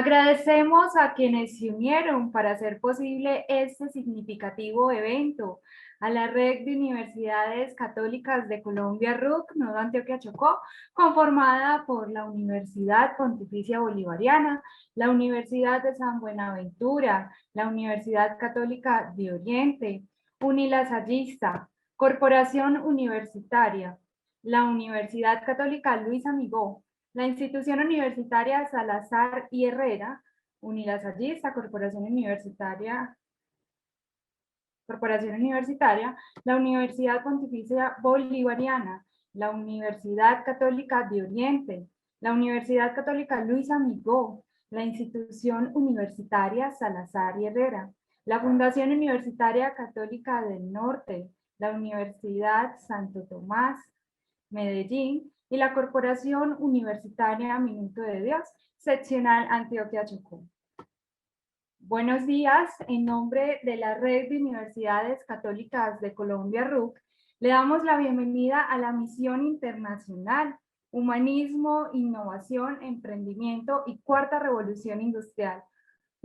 Agradecemos a quienes se unieron para hacer posible este significativo evento, a la Red de Universidades Católicas de Colombia RUC, Nodo Antioquia Chocó, conformada por la Universidad Pontificia Bolivariana, la Universidad de San Buenaventura, la Universidad Católica de Oriente, Unilasallista, Corporación Universitaria, la Universidad Católica Luis Amigó, la Institución Universitaria Salazar y Herrera, Unilasallista, Corporación Universitaria, la Universidad Pontificia Bolivariana, la Universidad Católica de Oriente, la Universidad Católica Luis Amigó, la Institución Universitaria Salazar y Herrera, la Fundación Universitaria Católica del Norte, la Universidad Santo Tomás, Medellín, y la Corporación Universitaria Minuto de Dios, seccional Antioquia Chocó. Buenos días, en nombre de la Red de Universidades Católicas de Colombia RUC, le damos la bienvenida a la misión internacional Humanismo, Innovación, Emprendimiento y Cuarta Revolución Industrial,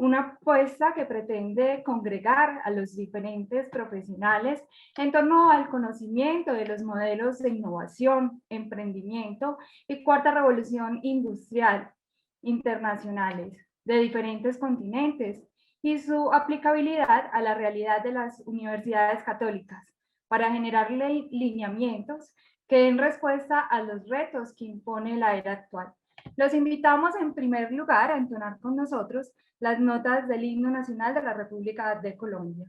una apuesta que pretende congregar a los diferentes profesionales en torno al conocimiento de los modelos de innovación, emprendimiento y cuarta revolución industrial internacionales de diferentes continentes y su aplicabilidad a la realidad de las universidades católicas para generar lineamientos que den respuesta a los retos que impone la era actual. Los invitamos en primer lugar a entonar con nosotros las notas del himno nacional de la República de Colombia.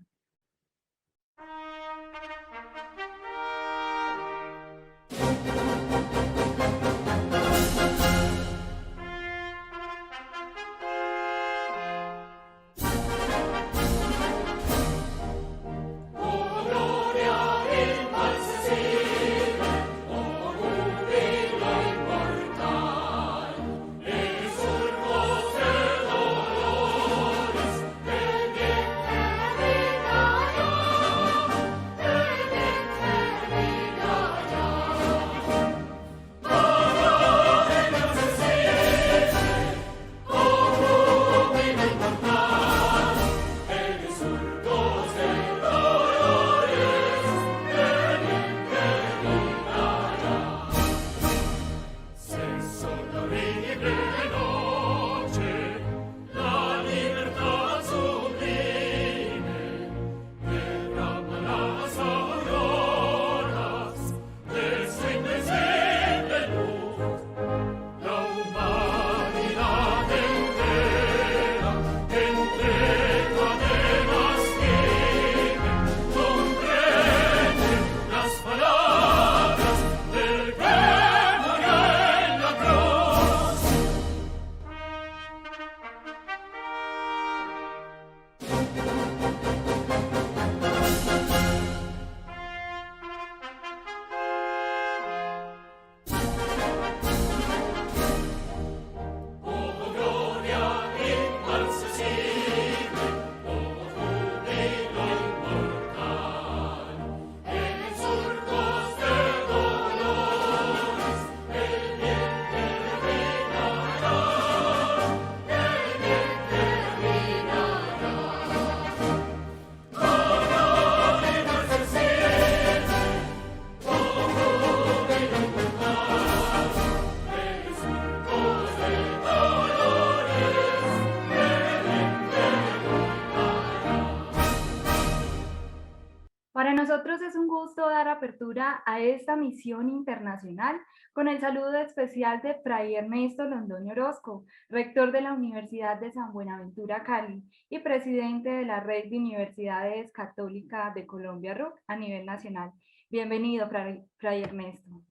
Para nosotros es un gusto dar apertura a esta misión internacional con el saludo especial de Fray Ernesto Londoño Orozco, rector de la Universidad de San Buenaventura Cali y presidente de la Red de Universidades Católicas de Colombia RUC a nivel nacional. Bienvenido, Fray Ernesto.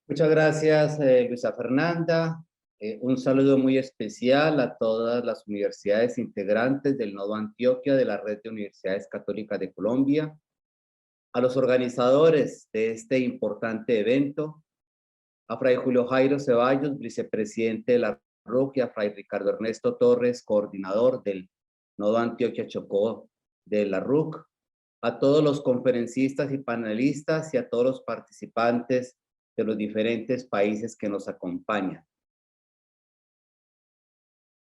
Muchas gracias, Luisa Fernanda. Un saludo muy especial a todas las universidades integrantes del Nodo Antioquia de la Red de Universidades Católicas de Colombia, a los organizadores de este importante evento, a Fray Julio Jairo Ceballos, vicepresidente de la RUC, y a Fray Ricardo Ernesto Torres, coordinador del Nodo Antioquia Chocó de la RUC, a todos los conferencistas y panelistas y a todos los participantes de los diferentes países que nos acompañan.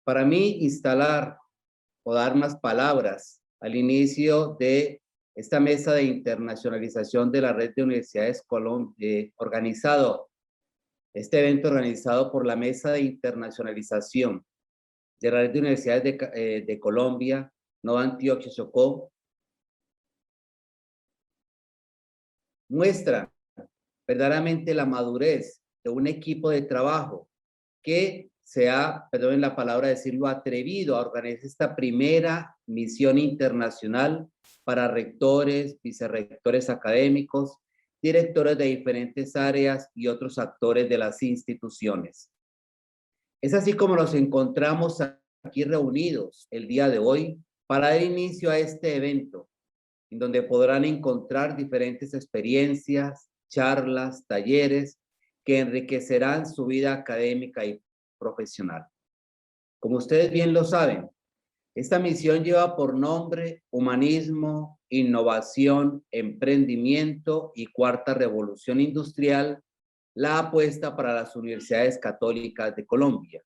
Para mí, instalar o dar unas palabras al inicio de esta mesa de internacionalización de la Red de Universidades este evento organizado por la Mesa de Internacionalización de la Red de Universidades de Colombia, Nodo Antioquia Chocó, muestra verdaderamente la madurez de un equipo de trabajo que se ha, perdonen la palabra decirlo, atrevido a organizar esta primera misión internacional para rectores, vicerrectores académicos, directores de diferentes áreas y otros actores de las instituciones. Es así como nos encontramos aquí reunidos el día de hoy para dar inicio a este evento, en donde podrán encontrar diferentes experiencias, charlas, talleres que enriquecerán su vida académica y profesional. Como ustedes bien lo saben, esta misión lleva por nombre Humanismo, Innovación, Emprendimiento y Cuarta Revolución Industrial, la apuesta para las universidades católicas de Colombia.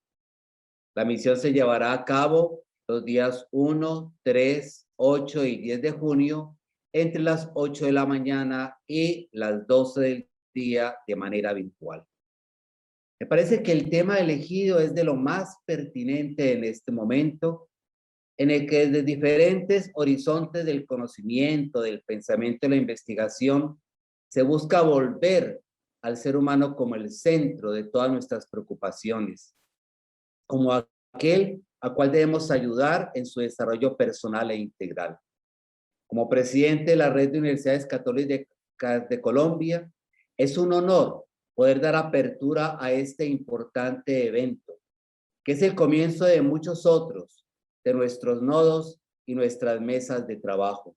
La misión se llevará a cabo los días 1, 3, 8 y 10 de junio entre las 8 de la mañana y las 12 del día de manera virtual. Me parece que el tema elegido es de lo más pertinente en este momento, en el que desde diferentes horizontes del conocimiento, del pensamiento y la investigación, se busca volver al ser humano como el centro de todas nuestras preocupaciones, como aquel a cual debemos ayudar en su desarrollo personal e integral. Como presidente de la Red de Universidades Católicas de Colombia, es un honor poder dar apertura a este importante evento, que es el comienzo de muchos otros, de nuestros nodos y nuestras mesas de trabajo.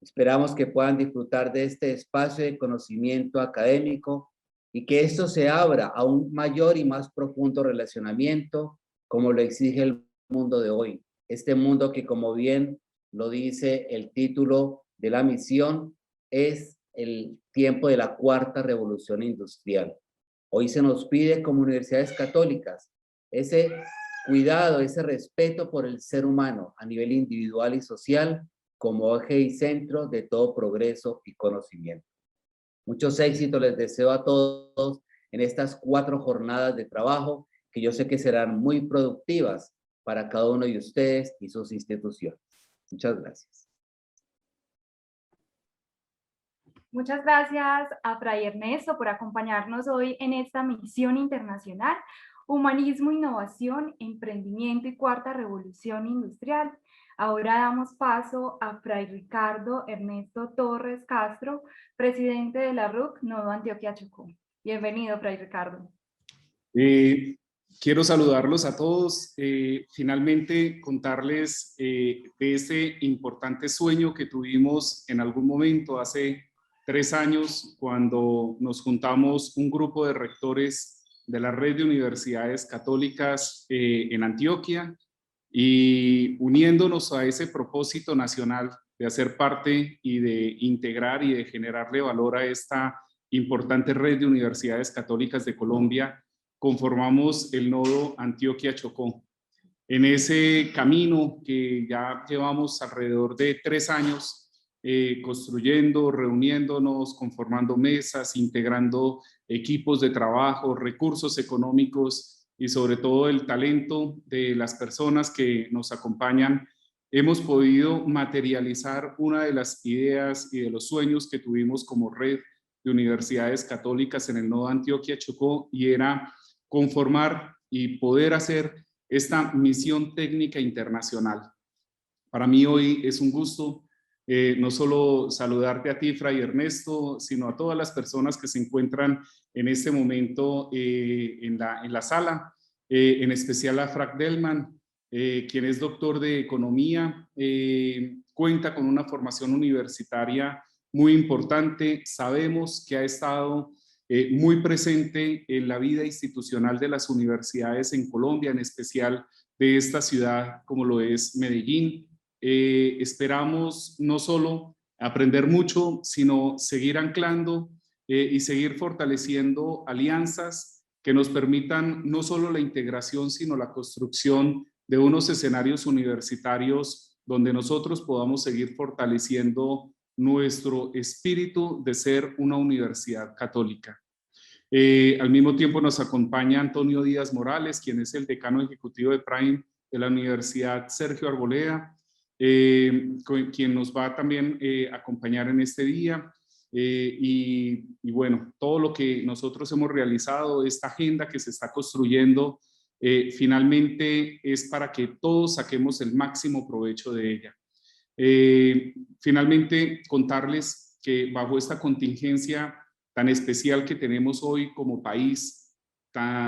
Esperamos que puedan disfrutar de este espacio de conocimiento académico y que esto se abra a un mayor y más profundo relacionamiento, como lo exige el mundo de hoy. Este mundo que, como bien lo dice el título de la misión, es el tiempo de la cuarta revolución industrial. Hoy se nos pide como universidades católicas ese cuidado, ese respeto por el ser humano a nivel individual y social como eje y centro de todo progreso y conocimiento. Muchos éxitos les deseo a todos en estas 4 jornadas de trabajo que yo sé que serán muy productivas para cada uno de ustedes y sus instituciones. Muchas gracias. Muchas gracias a Fray Ernesto por acompañarnos hoy en esta misión internacional, Humanismo, Innovación, Emprendimiento y Cuarta Revolución Industrial. Ahora damos paso a Fray Ricardo Ernesto Torres Castro, presidente de la RUC, Nodo Antioquia Chocó. Bienvenido, Fray Ricardo. Quiero saludarlos a todos. Finalmente, contarles de ese importante sueño que tuvimos en algún momento hace 3 años, cuando nos juntamos un grupo de rectores de la Red de Universidades Católicas en Antioquia y uniéndonos a ese propósito nacional de hacer parte y de integrar y de generarle valor a esta importante Red de Universidades Católicas de Colombia, conformamos el nodo Antioquia Chocó. En ese camino que ya llevamos alrededor de 3 años, construyendo, reuniéndonos, conformando mesas, integrando equipos de trabajo, recursos económicos y sobre todo el talento de las personas que nos acompañan, hemos podido materializar una de las ideas y de los sueños que tuvimos como red de universidades católicas en el nodo Antioquia Chocó, y era conformar y poder hacer esta misión técnica internacional. Para mí hoy es un gusto no solo saludarte a ti, Fray Ernesto, sino a todas las personas que se encuentran en este momento en la sala, en especial a Frank Delman, quien es doctor de Economía, cuenta con una formación universitaria muy importante. Sabemos que ha estado muy presente en la vida institucional de las universidades en Colombia, en especial de esta ciudad como lo es Medellín. Esperamos no solo aprender mucho, sino seguir anclando y seguir fortaleciendo alianzas que nos permitan no solo la integración, sino la construcción de unos escenarios universitarios donde nosotros podamos seguir fortaleciendo nuestro espíritu de ser una universidad católica. Al mismo tiempo nos acompaña Antonio Díaz Morales, quien es el decano ejecutivo de Prime de la Universidad Sergio Arboleda, quien nos va también a acompañar en este día. Y bueno, todo lo que nosotros hemos realizado, esta agenda que se está construyendo, finalmente es para que todos saquemos el máximo provecho de ella. Finalmente, contarles que bajo esta contingencia tan especial que tenemos hoy como país,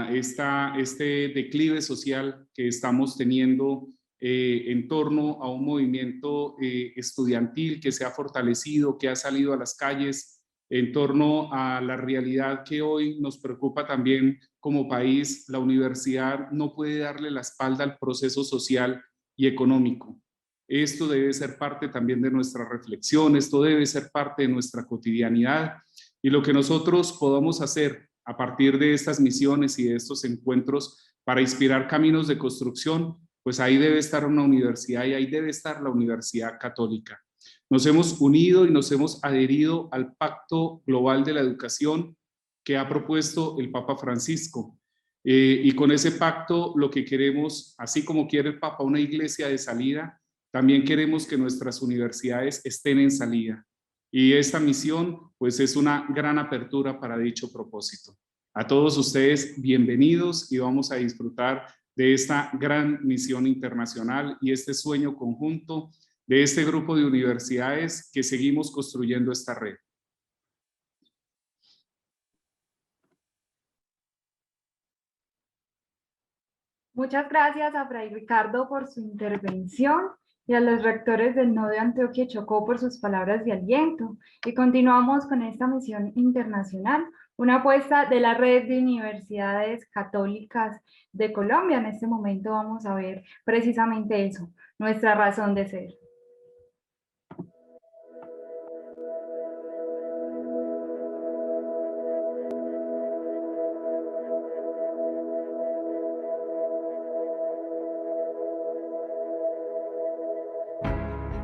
este declive social que estamos teniendo en torno a un movimiento estudiantil que se ha fortalecido, que ha salido a las calles, en torno a la realidad que hoy nos preocupa también como país. La universidad no puede darle la espalda al proceso social y económico. Esto debe ser parte también de nuestra reflexión, esto debe ser parte de nuestra cotidianidad, y lo que nosotros podamos hacer a partir de estas misiones y de estos encuentros para inspirar caminos de construcción, pues ahí debe estar una universidad y ahí debe estar la Universidad Católica. Nos hemos unido y nos hemos adherido al Pacto Global de la Educación que ha propuesto el Papa Francisco. Y con ese pacto lo que queremos, así como quiere el Papa una iglesia de salida, también queremos que nuestras universidades estén en salida. Y esta misión pues es una gran apertura para dicho propósito. A todos ustedes, bienvenidos, y vamos a disfrutar de esta gran misión internacional y este sueño conjunto de este grupo de universidades que seguimos construyendo esta red. Muchas gracias a Fray Ricardo por su intervención y a los rectores del Nodo de Antioquia y Chocó por sus palabras de aliento. Y continuamos con esta misión internacional, una apuesta de la Red de Universidades Católicas de Colombia. En este momento vamos a ver precisamente eso, nuestra razón de ser.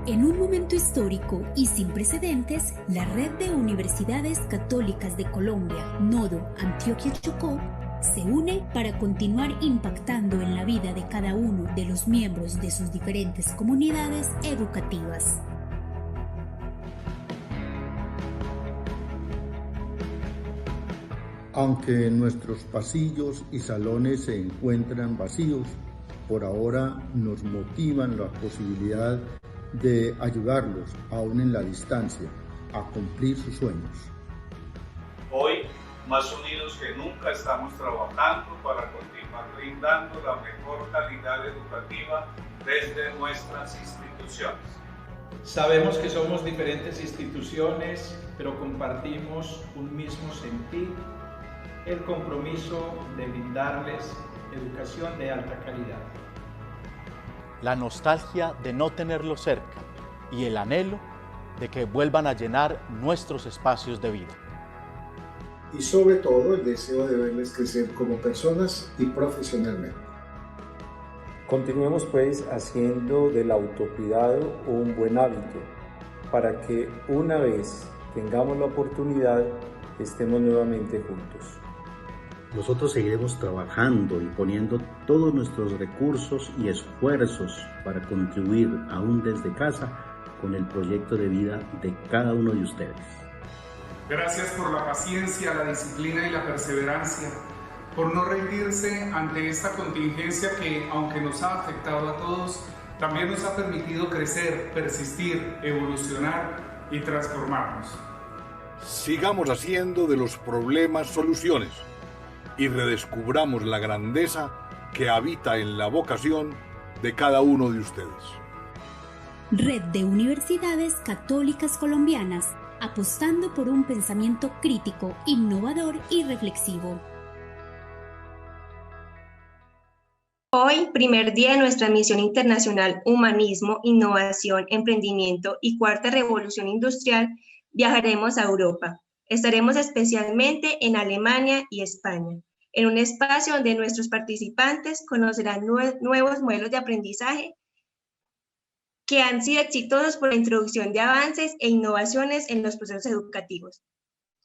En un momento histórico y sin precedentes, la Red de Universidades Católicas de Colombia, Nodo Antioquia-Chocó, se une para continuar impactando en la vida de cada uno de los miembros de sus diferentes comunidades educativas. Aunque nuestros pasillos y salones se encuentran vacíos, por ahora nos motivan la posibilidad de ayudarlos, aún en la distancia, a cumplir sus sueños. Hoy, más unidos que nunca, estamos trabajando para continuar brindando la mejor calidad educativa desde nuestras instituciones. Sabemos que somos diferentes instituciones, pero compartimos un mismo sentir, el compromiso de brindarles educación de alta calidad. La nostalgia de no tenerlo cerca y el anhelo de que vuelvan a llenar nuestros espacios de vida. Y sobre todo el deseo de verles crecer como personas y profesionalmente. Continuemos pues haciendo del autocuidado un buen hábito para que una vez tengamos la oportunidad estemos nuevamente juntos. Nosotros seguiremos trabajando y poniendo todos nuestros recursos y esfuerzos para contribuir aún desde casa con el proyecto de vida de cada uno de ustedes. Gracias por la paciencia, la disciplina y la perseverancia, por no rendirse ante esta contingencia que, aunque nos ha afectado a todos, también nos ha permitido crecer, persistir, evolucionar y transformarnos. Sigamos haciendo de los problemas soluciones y redescubramos la grandeza que habita en la vocación de cada uno de ustedes. Red de Universidades Católicas Colombianas, apostando por un pensamiento crítico, innovador y reflexivo. Hoy, primer día de nuestra misión internacional Humanismo, Innovación, Emprendimiento y Cuarta Revolución Industrial, viajaremos a Europa. Estaremos especialmente en Alemania y España, en un espacio donde nuestros participantes conocerán nuevos modelos de aprendizaje que han sido exitosos por la introducción de avances e innovaciones en los procesos educativos.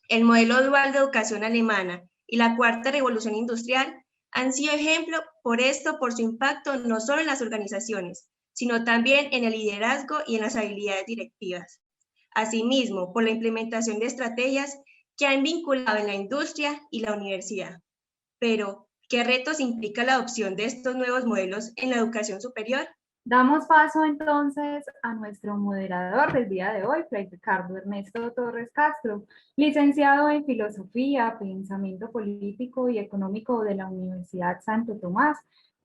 El modelo dual de educación alemana y la Cuarta Revolución Industrial han sido ejemplo por su impacto no solo en las organizaciones, sino también en el liderazgo y en las habilidades directivas. Asimismo, por la implementación de estrategias que han vinculado en la industria y la universidad. Pero, ¿qué retos implica la adopción de estos nuevos modelos en la educación superior? Damos paso entonces a nuestro moderador del día de hoy, Fray Ricardo Ernesto Torres Castro, licenciado en Filosofía, Pensamiento Político y Económico de la Universidad Santo Tomás,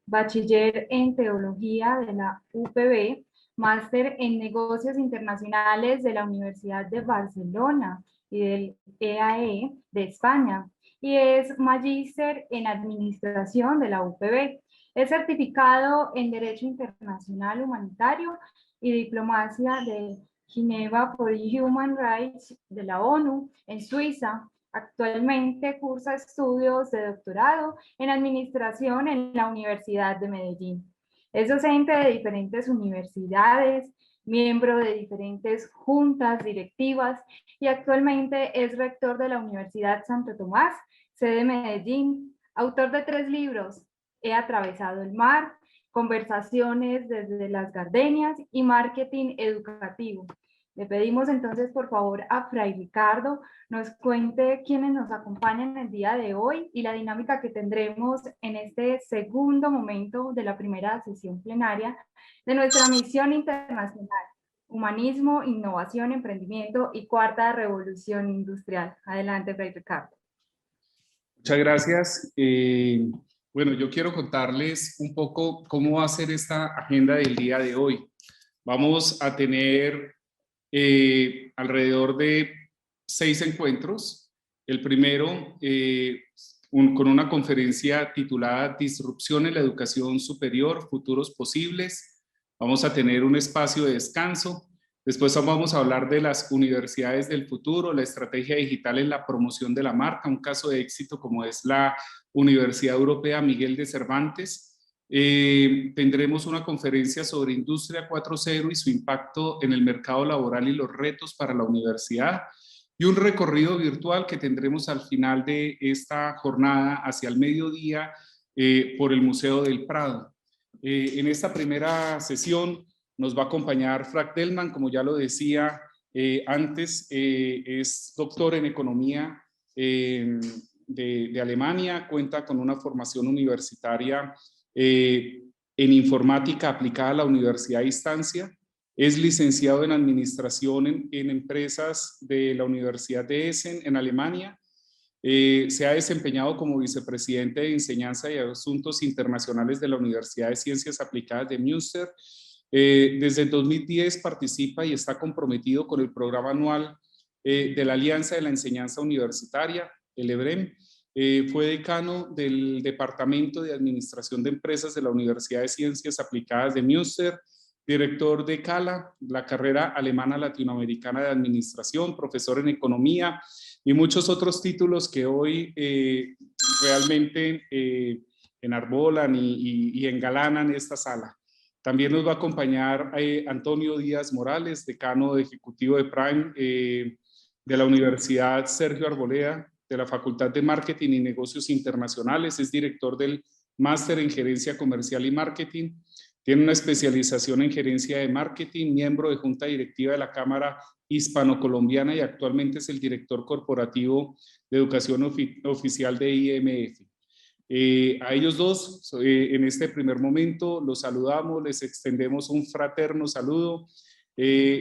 bachiller en Teología de la UPB, máster en Negocios Internacionales de la Universidad de Barcelona y del EAE de España, y es magíster en Administración de la UPB. Es certificado en Derecho Internacional Humanitario y Diplomacia de Geneva for Human Rights de la ONU en Suiza. Actualmente cursa estudios de doctorado en Administración en la Universidad de Medellín. Es docente de diferentes universidades, miembro de diferentes juntas directivas y actualmente es rector de la Universidad Santo Tomás, sede Medellín, autor de 3 libros: He atravesado el mar, Conversaciones desde las Gardenias y Marketing Educativo. Le pedimos entonces, por favor, a Fray Ricardo nos cuente quiénes nos acompañan el día de hoy y la dinámica que tendremos en este segundo momento de la primera sesión plenaria de nuestra misión internacional, Humanismo, Innovación, Emprendimiento y Cuarta Revolución Industrial. Adelante, Fray Ricardo. Muchas gracias. Bueno, yo quiero contarles un poco cómo va a ser esta agenda del día de hoy. Vamos a tener alrededor de 6 encuentros. El primero con una conferencia titulada Disrupción en la educación superior, futuros posibles. Vamos a tener un espacio de descanso. Después vamos a hablar de las universidades del futuro, la estrategia digital en la promoción de la marca, un caso de éxito como es la Universidad Europea Miguel de Cervantes. Tendremos una conferencia sobre Industria 4.0 y su impacto en el mercado laboral y los retos para la universidad, y un recorrido virtual que tendremos al final de esta jornada hacia el mediodía por el Museo del Prado. En esta primera sesión nos va a acompañar Frank Delman, como ya lo decía antes, es doctor en economía de Alemania, cuenta con una formación universitaria en informática aplicada a la Universidad de Distancia, es licenciado en administración en empresas de la Universidad de Essen en Alemania, se ha desempeñado como vicepresidente de enseñanza y asuntos internacionales de la Universidad de Ciencias Aplicadas de Münster. Desde el 2010 participa y está comprometido con el programa anual de la Alianza de la Enseñanza Universitaria, el EBREM. Fue decano del Departamento de Administración de Empresas de la Universidad de Ciencias Aplicadas de Münster, director de CALA, la carrera alemana latinoamericana de administración, profesor en economía y muchos otros títulos que hoy realmente enarbolan y engalanan esta sala. También nos va a acompañar Antonio Díaz Morales, decano ejecutivo de Prime de la Universidad Sergio Arboleda, de la Facultad de Marketing y Negocios Internacionales. Es director del Máster en Gerencia Comercial y Marketing. Tiene una especialización en Gerencia de Marketing, miembro de Junta Directiva de la Cámara Hispano-Colombiana y actualmente es el director corporativo de Educación Oficial de IMF. A ellos dos, en este primer momento, los saludamos, les extendemos un fraterno saludo.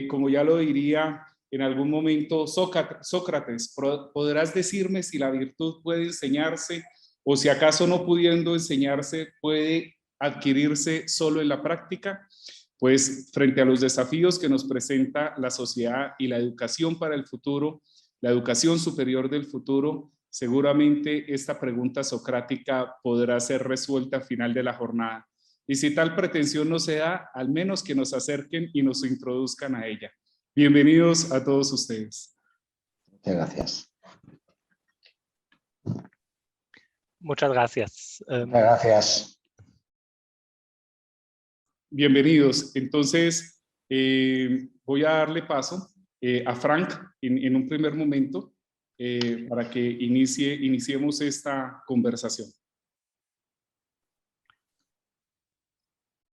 Como ya lo diría en algún momento Sócrates, ¿podrás decirme si la virtud puede enseñarse o si acaso no pudiendo enseñarse puede adquirirse solo en la práctica? Pues frente a los desafíos que nos presenta la sociedad y la educación para el futuro, la educación superior del futuro, seguramente esta pregunta socrática podrá ser resuelta al final de la jornada. y si tal pretensión no se da, al menos que nos acerquen y nos introduzcan a ella. Bienvenidos a todos ustedes. Muchas gracias. Muchas gracias. Muchas gracias. Bienvenidos. Entonces, voy a darle paso a Frank en un primer momento para que iniciemos esta conversación.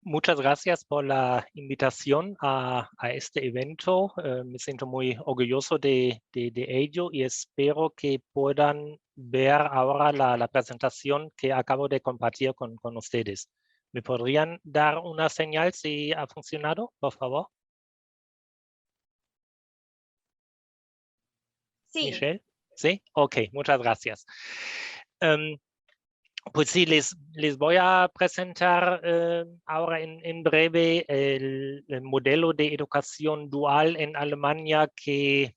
Muchas gracias por la invitación a este evento. Me siento muy orgulloso de ello y espero que puedan ver ahora la presentación que acabo de compartir con ustedes. ¿Me podrían dar una señal si ha funcionado, por favor? Sí. Michelle, ¿sí? Ok, muchas gracias. Pues sí, les voy a presentar ahora en breve el modelo de educación dual en Alemania que,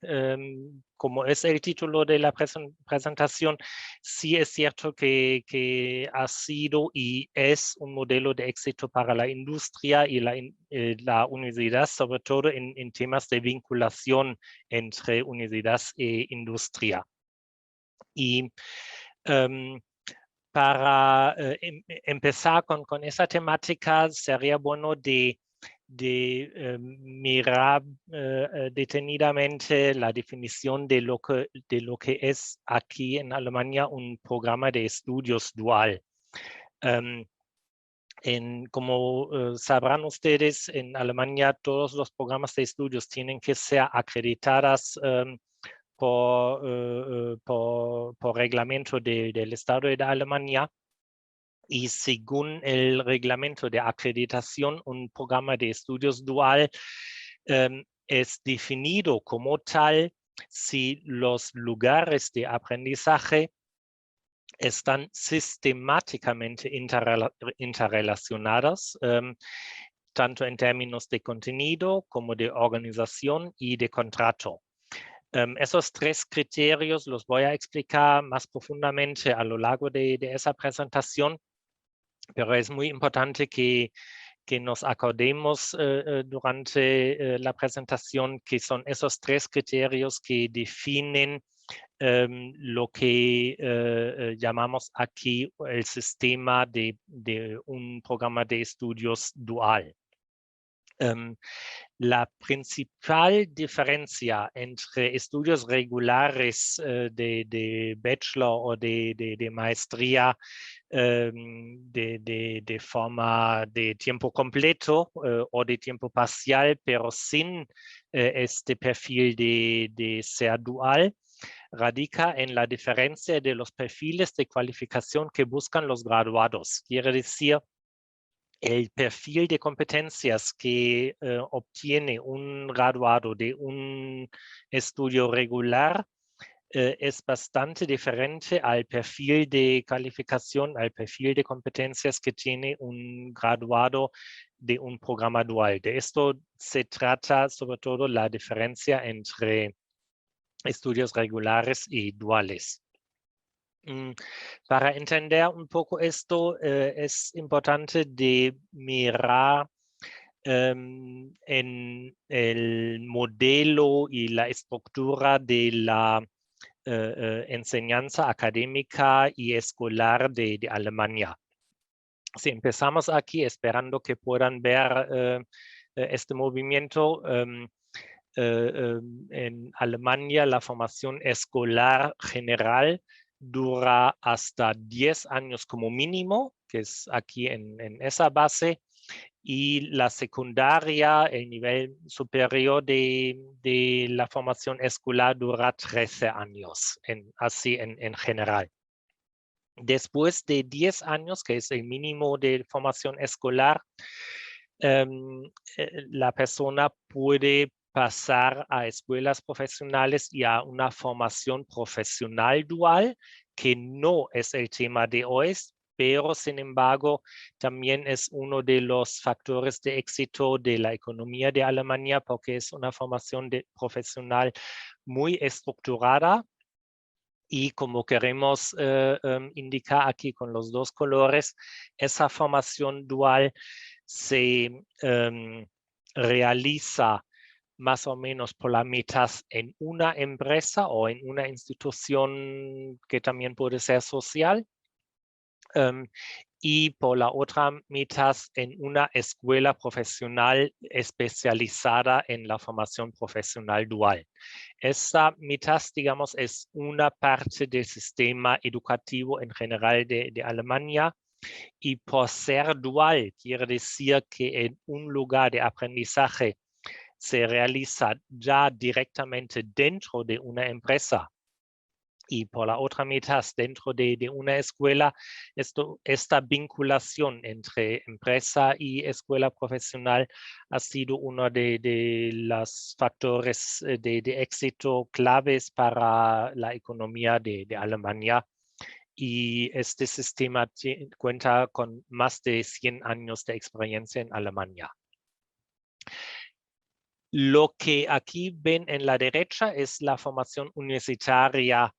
como es el título de la presentación, sí es cierto que ha sido y es un modelo de éxito para la industria y la universidad, sobre todo en temas de vinculación entre universidad e industria. Y para empezar con esa temática, sería bueno de mirar detenidamente la definición de lo que es aquí en Alemania un programa de estudios dual. Como sabrán ustedes, en Alemania todos los programas de estudios tienen que ser acreditadas por reglamento del Estado de Alemania, y según el reglamento de acreditación, un programa de estudios dual es definido como tal si los lugares de aprendizaje están sistemáticamente interrelacionados, tanto en términos de contenido como de organización y de contrato. Esos tres criterios los voy a explicar más profundamente a lo largo de esa presentación, pero es muy importante que nos acordemos durante la presentación que son esos tres criterios que definen lo que llamamos aquí el sistema de un programa de estudios dual. La principal diferencia entre estudios regulares de bachelor o de maestría de forma de tiempo completo o de tiempo parcial, pero sin este perfil de ser dual, radica en la diferencia de los perfiles de cualificación que buscan los graduados. Quiere decir, el perfil de competencias que obtiene un graduado de un estudio regular es bastante diferente al perfil de calificación, al perfil de competencias que tiene un graduado de un programa dual. De esto se trata sobre todo la diferencia entre estudios regulares y duales. Para entender un poco esto, es importante de mirar en el modelo y la estructura de la enseñanza académica y escolar de Alemania. Si empezamos aquí esperando que puedan ver este movimiento, en Alemania la formación escolar general dura hasta 10 años como mínimo, que es aquí en esa base, y la secundaria, el nivel superior de la formación escolar dura 13 años, así en general. Después de 10 años, que es el mínimo de formación escolar, la persona puede pasar a escuelas profesionales y a una formación profesional dual, que no es el tema de hoy, pero sin embargo también es uno de los factores de éxito de la economía de Alemania, porque es una formación profesional muy estructurada Y como queremos indicar aquí con los dos colores, esa formación dual se realiza más o menos por la mitad en una empresa o en una institución que también puede ser social, y por la otra mitad en una escuela profesional especializada en la formación profesional dual. Esa mitad, digamos, es una parte del sistema educativo en general de Alemania, y por ser dual quiere decir que en un lugar de aprendizaje se realiza ya directamente dentro de una empresa, y por la otra mitad dentro de una escuela, esta vinculación entre empresa y escuela profesional ha sido uno de los factores de éxito claves para la economía de Alemania. Y este sistema cuenta con más de 100 años de experiencia en Alemania. Lo que aquí ven en la derecha es la formación universitaria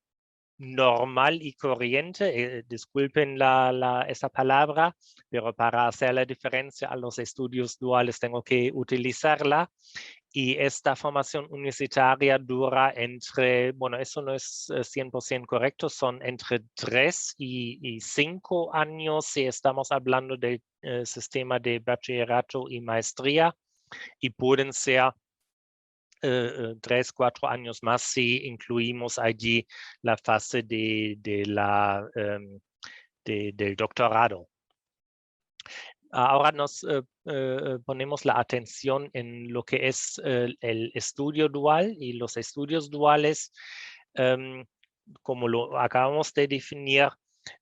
normal y corriente, disculpen esa palabra, pero para hacer la diferencia a los estudios duales tengo que utilizarla. Y esta formación universitaria dura entre, bueno, eso no es 100% correcto, son entre 3 y 5 años si estamos hablando del sistema de bachillerato y maestría, y pueden ser 3, 4 años más si incluimos allí la fase del doctorado. Ahora nos ponemos la atención en lo que es el estudio dual, y los estudios duales, como lo acabamos de definir,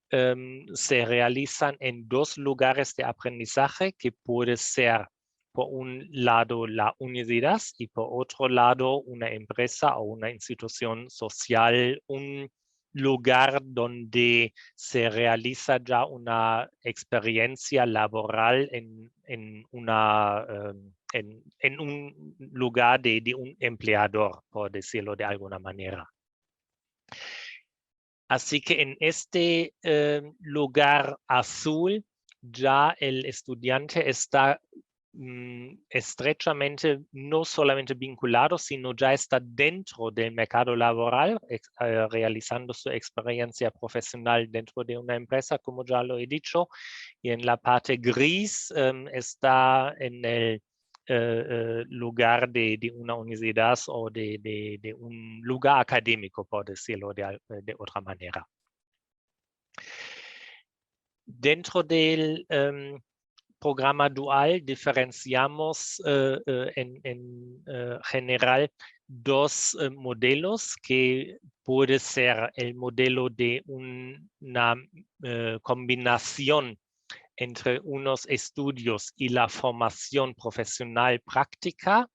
se realizan en 2 lugares de aprendizaje, que puede ser por un lado la universidad y por otro lado una empresa o una institución social, un lugar donde se realiza ya una experiencia laboral en un lugar de un empleador, por decirlo de alguna manera. Así que en este lugar azul ya el estudiante está estrechamente no solamente vinculado, sino ya está dentro del mercado laboral, realizando su experiencia profesional dentro de una empresa, como ya lo he dicho. Y en la parte gris está en el lugar de una universidad o de un lugar académico, por decirlo de otra manera. Dentro del programa dual diferenciamos en general 2 modelos, que puede ser el modelo de una combinación entre unos estudios y la formación profesional práctica,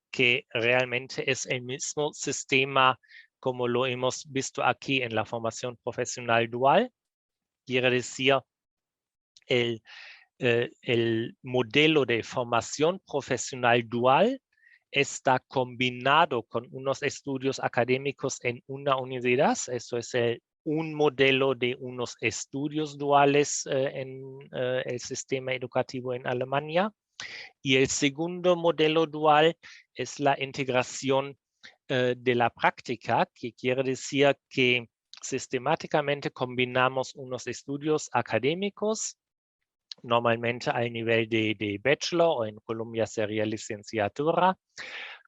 que realmente es el mismo sistema como lo hemos visto aquí en la formación profesional dual. Quiere decir, el modelo de formación profesional dual está combinado con unos estudios académicos en una universidad. Eso es un modelo de unos estudios duales en el sistema educativo en Alemania. Y el segundo modelo dual es la integración de la práctica, que quiere decir que sistemáticamente combinamos unos estudios académicos, normalmente al nivel de bachelor, o en Colombia sería licenciatura,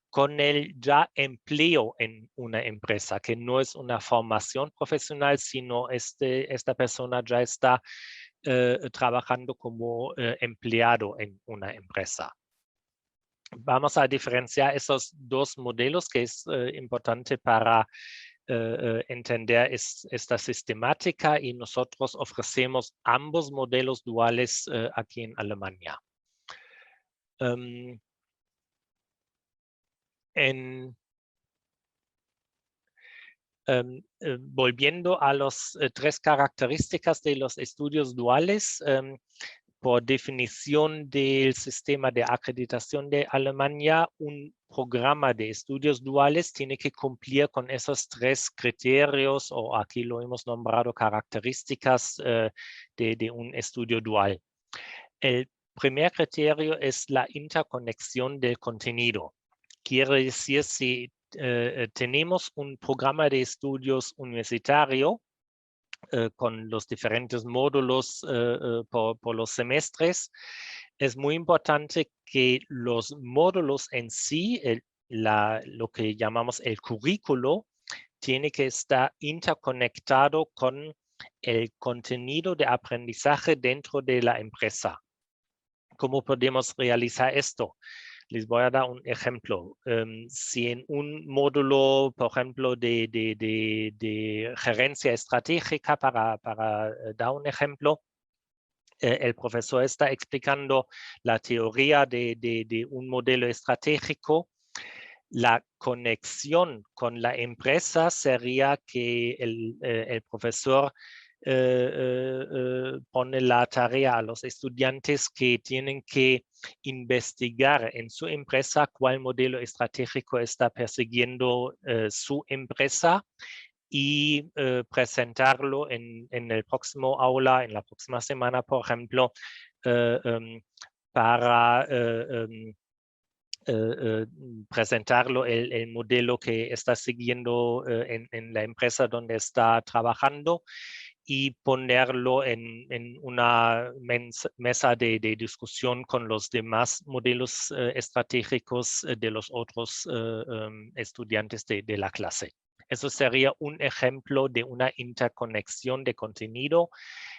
con el ya empleo en una empresa, que no es una formación profesional, sino esta persona ya está trabajando como empleado en una empresa. Vamos a diferenciar esos 2 modelos, que es importante para entender esta sistemática, y nosotros ofrecemos ambos modelos duales aquí en Alemania. Volviendo a las 3 características de los estudios duales, por definición del sistema de acreditación de Alemania, un programa de estudios duales tiene que cumplir con esos 3 criterios, o aquí lo hemos nombrado características de un estudio dual. El primer criterio es la interconexión del contenido. Quiere decir, si tenemos un programa de estudios universitario, con los diferentes módulos por los semestres, es muy importante que los módulos en sí, lo que llamamos el currículo, tiene que estar interconectado con el contenido de aprendizaje dentro de la empresa. ¿Cómo podemos realizar esto? Les voy a dar un ejemplo. Si en un módulo, por ejemplo, de gerencia estratégica, para dar un ejemplo, el profesor está explicando la teoría de un modelo estratégico, la conexión con la empresa sería que el profesor pone la tarea a los estudiantes que tienen que investigar en su empresa cuál modelo estratégico está persiguiendo su empresa y presentarlo en el próximo aula, en la próxima semana, por ejemplo, para presentarlo el modelo que está siguiendo en la empresa donde está trabajando y ponerlo en una mesa de discusión con los demás modelos estratégicos de los otros estudiantes de la clase. Eso sería un ejemplo de una interconexión de contenido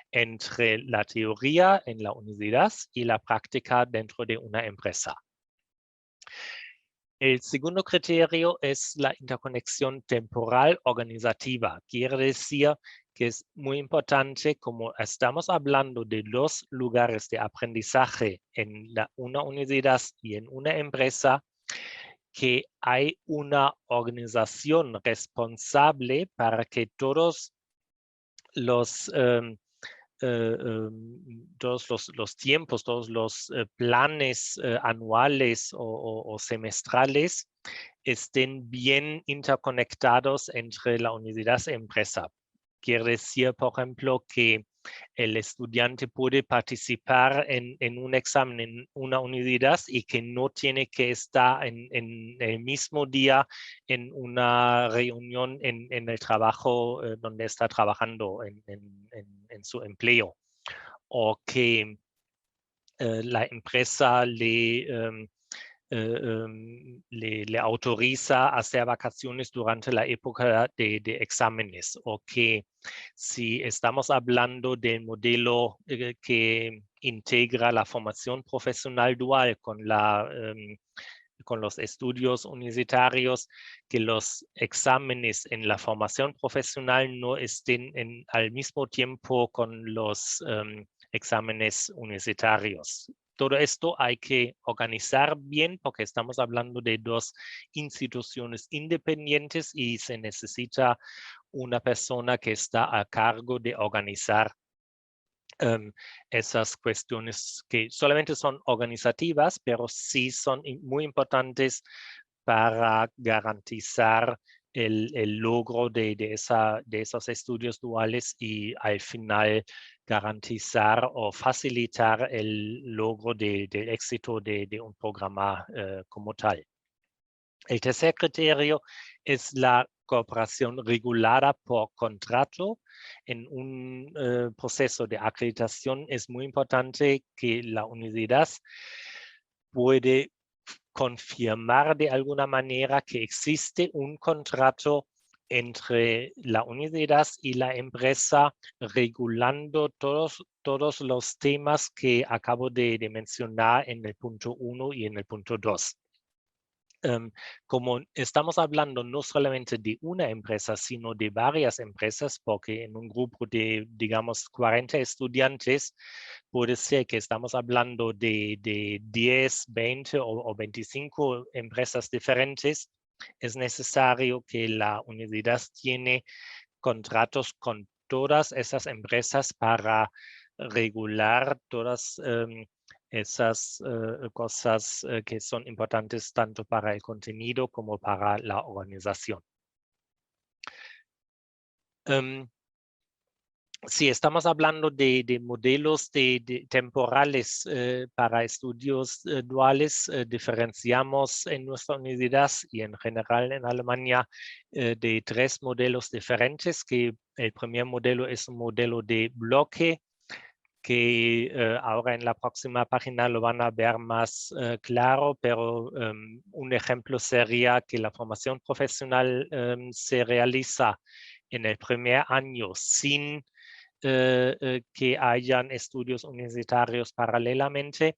entre la teoría en la universidad y la práctica dentro de una empresa. El segundo criterio es la interconexión temporal organizativa. Quiere decir que es muy importante, como estamos hablando de 2 lugares de aprendizaje en una universidad y en una empresa, que hay una organización responsable para que todos los tiempos, todos los planes anuales o semestrales estén bien interconectados entre la universidad y empresa. Quiere decir, por ejemplo, que el estudiante puede participar en un examen en una universidad y que no tiene que estar en el mismo día en una reunión en el trabajo donde está trabajando en su empleo. O que la empresa le autoriza a hacer vacaciones durante la época de exámenes, o que si estamos hablando del modelo que integra la formación profesional dual con los estudios universitarios, que los exámenes en la formación profesional no estén al mismo tiempo con los exámenes universitarios. Todo esto hay que organizar bien porque estamos hablando de 2 instituciones independientes y se necesita una persona que está a cargo de organizar esas cuestiones que solamente son organizativas, pero sí son muy importantes para garantizar el logro de esos estudios duales y al final garantizar o facilitar el logro del éxito de un programa como tal. El tercer criterio es la cooperación regulada por contrato. En un proceso de acreditación es muy importante que la universidad puede confirmar de alguna manera que existe un contrato entre la universidad y la empresa regulando todos los temas que acabo de mencionar en el punto 1 y en el punto 2. Como estamos hablando no solamente de una empresa, sino de varias empresas, porque en un grupo de, digamos, 40 estudiantes, puede ser que estamos hablando de 10, 20 o 25 empresas diferentes, es necesario que la universidad tiene contratos con todas esas empresas para regular todas esas cosas que son importantes tanto para el contenido como para la organización. Si estamos hablando de modelos temporales para estudios duales, diferenciamos en nuestra universidad y en general en Alemania de 3 modelos diferentes, que el primer modelo es un modelo de bloque, que ahora en la próxima página lo van a ver más claro, pero un ejemplo sería que la formación profesional se realiza en el primer año sin que hayan estudios universitarios paralelamente.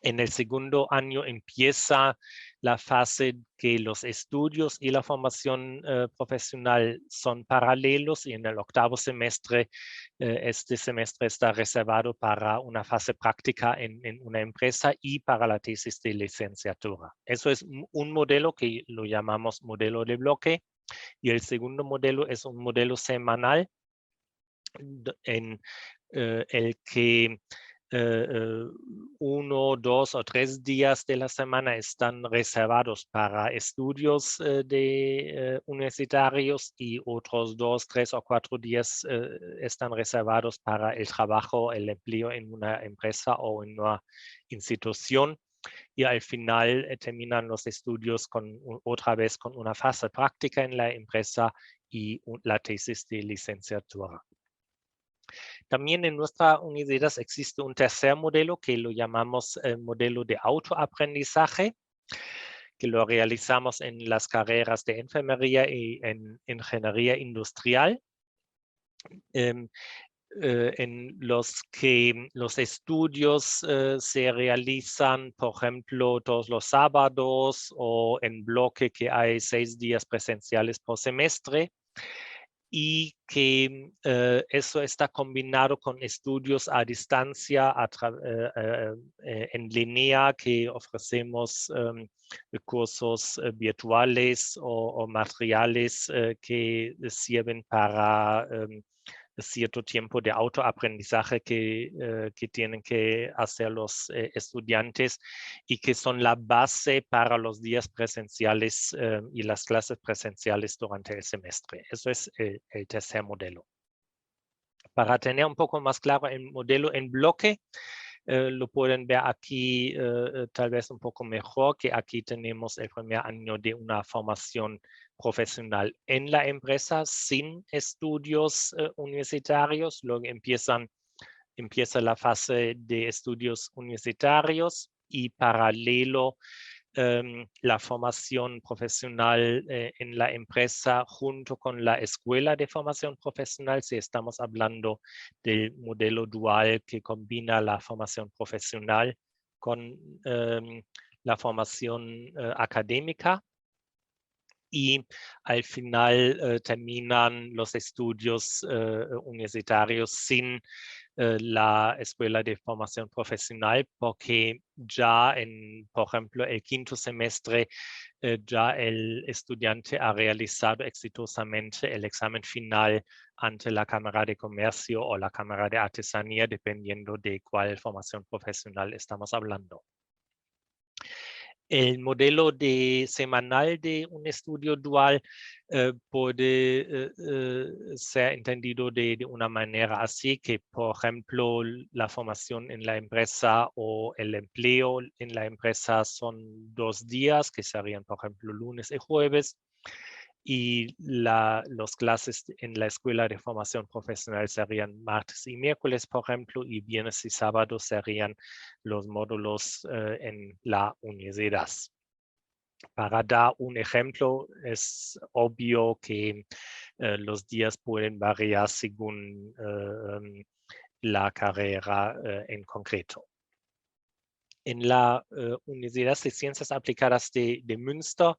En el segundo año empieza la fase que los estudios y la formación profesional son paralelos, y en el octavo semestre, este semestre está reservado para una fase práctica en una empresa y para la tesis de licenciatura. Eso es un modelo que lo llamamos modelo de bloque, y el segundo modelo es un modelo semanal en el que 1, 2 o 3 días de la semana están reservados para estudios universitarios, y otros 2, 3 o 4 días están reservados para el trabajo, el empleo en una empresa o en una institución. Y al final terminan los estudios otra vez con una fase práctica en la empresa y la tesis de licenciatura. También en nuestra universidad existe un tercer modelo que lo llamamos modelo de autoaprendizaje, que lo realizamos en las carreras de enfermería y en ingeniería industrial, en los que los estudios se realizan, por ejemplo, todos los sábados o en bloque que hay 6 días presenciales por semestre, y que eso está combinado con estudios a distancia en línea, que ofrecemos cursos virtuales o materiales que sirven para cierto tiempo de autoaprendizaje que tienen que hacer los estudiantes, y que son la base para los días presenciales y las clases presenciales durante el semestre. Eso es el tercer modelo. Para tener un poco más claro el modelo en bloque, lo pueden ver aquí tal vez un poco mejor, que aquí tenemos el primer año de una formación profesional en la empresa sin estudios universitarios. Luego empieza la fase de estudios universitarios, y paralelo la formación profesional en la empresa junto con la escuela de formación profesional, si estamos hablando del modelo dual que combina la formación profesional con la formación académica. Y al final terminan los estudios universitarios sin la escuela de formación profesional, porque ya por ejemplo, el quinto semestre, ya el estudiante ha realizado exitosamente el examen final ante la Cámara de Comercio o la Cámara de Artesanía, dependiendo de cuál formación profesional estamos hablando. El modelo semanal de un estudio dual puede ser entendido de una manera así, que por ejemplo la formación en la empresa o el empleo en la empresa son 2 días, que serían por ejemplo lunes y jueves, y las clases en la escuela de formación profesional serían martes y miércoles, por ejemplo, y viernes y sábados serían los módulos en la universidad. Para dar un ejemplo, es obvio que los días pueden variar según la carrera en concreto. En la Universidad de Ciencias Aplicadas de Münster,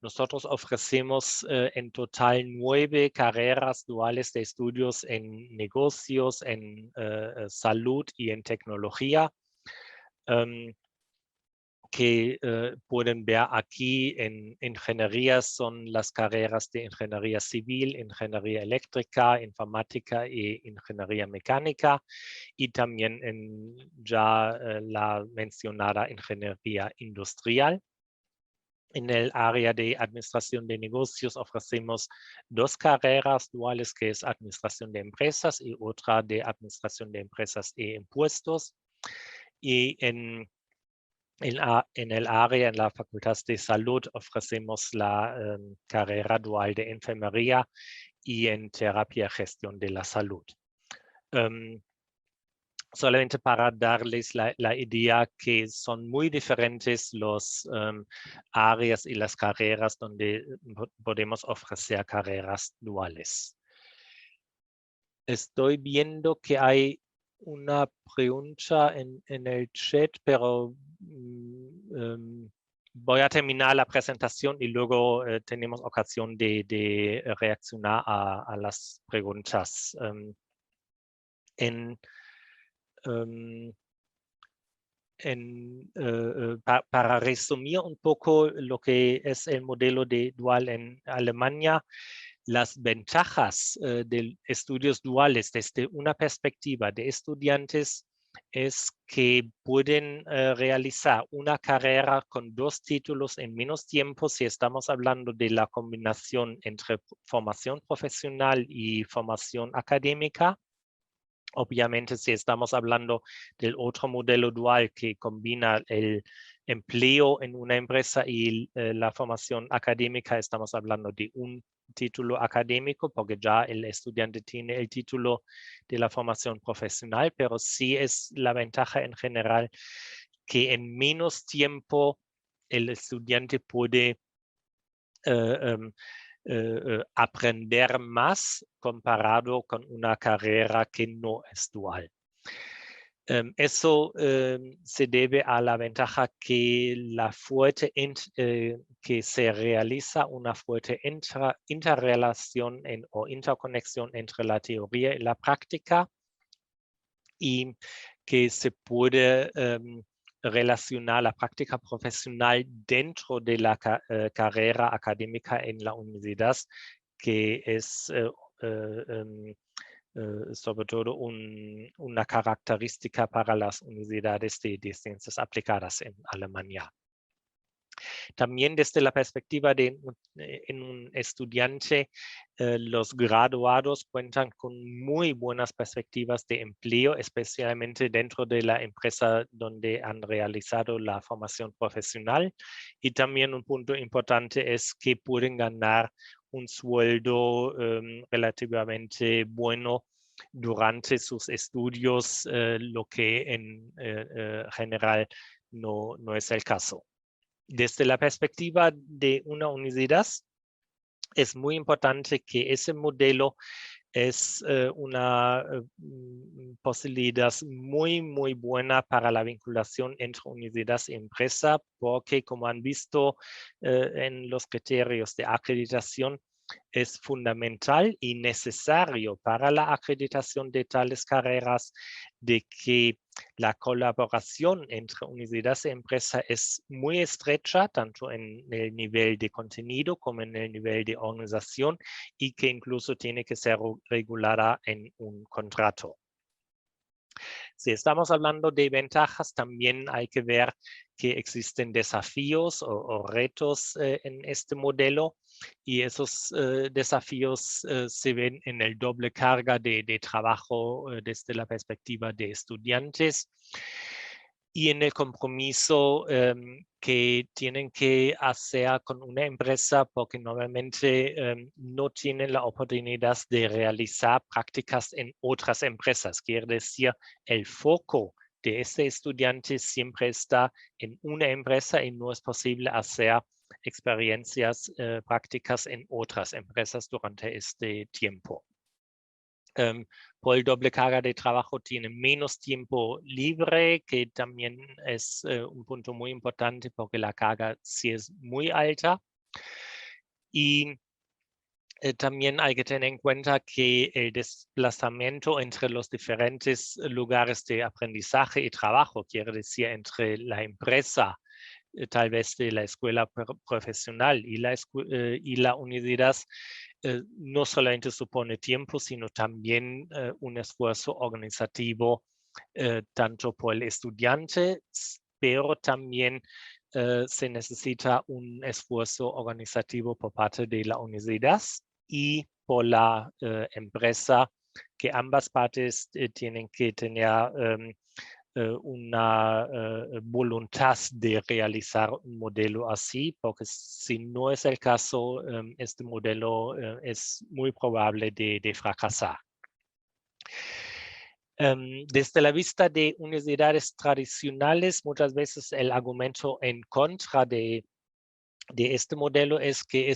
nosotros ofrecemos en total 9 carreras duales de estudios en negocios, en salud y en tecnología. que pueden ver aquí en ingeniería son las carreras de ingeniería civil, ingeniería eléctrica, informática e ingeniería mecánica, y también en ya la mencionada ingeniería industrial. En el área de administración de negocios ofrecemos dos carreras duales, que es administración de empresas y otra de administración de empresas e impuestos. Y en el área, en la Facultad de Salud, ofrecemos la carrera dual de enfermería y en terapia y gestión de la salud. Solamente para darles la idea que son muy diferentes los áreas y las carreras donde podemos ofrecer carreras duales. Estoy viendo que hay una pregunta en el chat, pero voy a terminar la presentación y luego tenemos ocasión de reaccionar a las preguntas. Para resumir un poco lo que es el modelo de dual en Alemania, las ventajas de estudios duales desde una perspectiva de estudiantes es que pueden realizar una carrera con 2 títulos en menos tiempo si estamos hablando de la combinación entre formación profesional y formación académica. Obviamente, si estamos hablando del otro modelo dual que combina el empleo en una empresa y la formación académica, estamos hablando de un título académico, porque ya el estudiante tiene el título de la formación profesional, pero sí es la ventaja en general que en menos tiempo el estudiante puede aprender más comparado con una carrera que no es dual. Eso se debe a la ventaja que que se realiza una fuerte interrelación o interconexión entre la teoría y la práctica, y que se puede relacionar la práctica profesional dentro de la carrera académica en la universidad, que es sobre todo una característica para las universidades de ciencias aplicadas en Alemania. También desde la perspectiva de un estudiante, los graduados cuentan con muy buenas perspectivas de empleo, especialmente dentro de la empresa donde han realizado la formación profesional. Y también un punto importante es que pueden ganar un sueldo relativamente bueno durante sus estudios, lo que en general no es el caso. Desde la perspectiva de una universidad, es muy importante que ese modelo es una posibilidad muy buena para la vinculación entre universidad y empresa, porque como han visto en los criterios de acreditación, es fundamental y necesario para la acreditación de tales carreras de que la colaboración entre universidad y empresa es muy estrecha, tanto en el nivel de contenido como en el nivel de organización, y que incluso tiene que ser regulada en un contrato. Si estamos hablando de ventajas, también hay que ver que existen desafíos o retos en este modelo, y esos desafíos se ven en el doble carga de trabajo desde la perspectiva de estudiantes y en el compromiso que tienen que hacer con una empresa, porque normalmente no tienen la oportunidad de realizar prácticas en otras empresas. Quiere decir, el foco de este estudiante siempre está en una empresa y no es posible hacer experiencias prácticas en otras empresas durante este tiempo. Por el doble carga de trabajo tiene menos tiempo libre, que también es un punto muy importante porque la carga sí es muy alta. Y también hay que tener en cuenta que el desplazamiento entre los diferentes lugares de aprendizaje y trabajo, quiere decir entre la empresa tal vez de la escuela profesional, y la universidad no solamente supone tiempo, sino también un esfuerzo organizativo tanto por el estudiante, pero también se necesita un esfuerzo organizativo por parte de la universidad y por la empresa, que ambas partes tienen que tener una voluntad de realizar un modelo así, porque si no es el caso, este modelo es muy probable de fracasar. Desde la vista de universidades tradicionales, muchas veces el argumento en contra de este modelo es que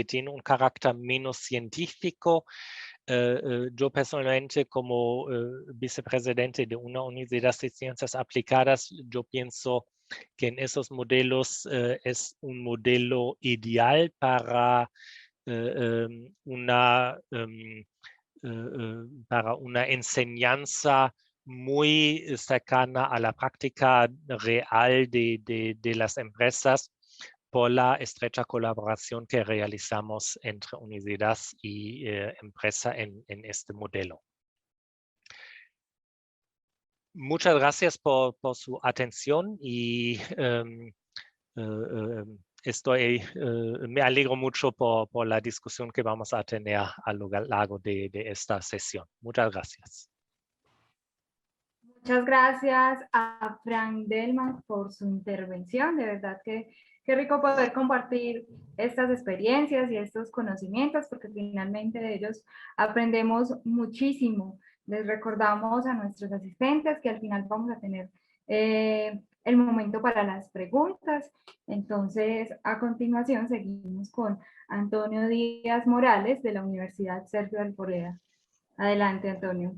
tiene un carácter menos científico. Yo personalmente, como vicepresidente de una universidad de ciencias aplicadas, yo pienso que en esos modelos es un modelo ideal para una enseñanza muy cercana a la práctica real de las empresas, por la estrecha colaboración que realizamos entre universidad y empresa en este modelo. Muchas gracias por su atención y me alegro mucho por la discusión que vamos a tener a lo largo de esta sesión. Muchas gracias. Muchas gracias a Frank Delman por su intervención. De verdad que qué rico poder compartir estas experiencias y estos conocimientos, porque finalmente de ellos aprendemos muchísimo. Les recordamos a nuestros asistentes que al final vamos a tener el momento para las preguntas. Entonces, a continuación seguimos con Antonio Díaz Morales de la Universidad Sergio Arboleda. Adelante, Antonio.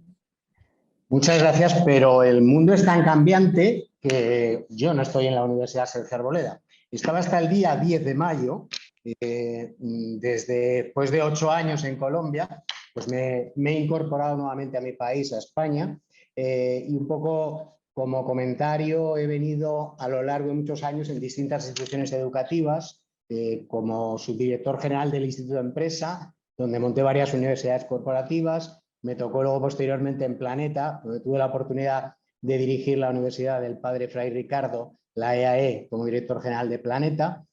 Muchas gracias, pero el mundo es tan cambiante que yo no estoy en la Universidad Sergio Arboleda. Estaba hasta el día 10 de mayo, después de 8 años en Colombia, pues me he incorporado nuevamente a mi país, a España, y un poco como comentario he venido a lo largo de muchos años en distintas instituciones educativas, como subdirector general del Instituto de Empresa, donde monté varias universidades corporativas. Me tocó luego posteriormente en Planeta, donde tuve la oportunidad de dirigir la Universidad del Padre Fray Ricardo, la EAE, como director general de Planeta.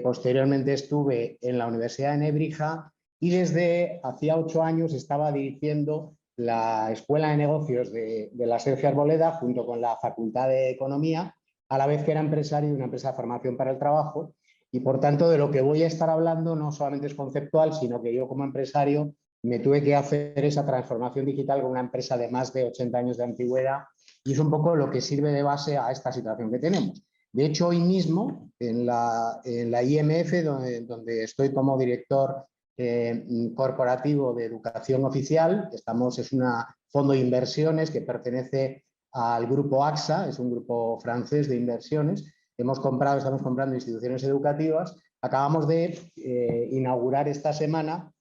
Posteriormente estuve en la Universidad de Nebrija y desde hacía 8 años estaba dirigiendo la Escuela de Negocios de la Sergio Arboleda junto con la Facultad de Economía, a la vez que era empresario de una empresa de formación para el trabajo, y por tanto de lo que voy a estar hablando no solamente es conceptual, sino que yo como empresario me tuve que hacer esa transformación digital con una empresa de más de 80 años de antigüedad, y es un poco lo que sirve de base a esta situación que tenemos. De hecho, hoy mismo en la IMF, donde estoy como director corporativo de educación oficial, es un fondo de inversiones que pertenece al grupo AXA, es un grupo francés de inversiones. Estamos comprando instituciones educativas. Acabamos de inaugurar esta semana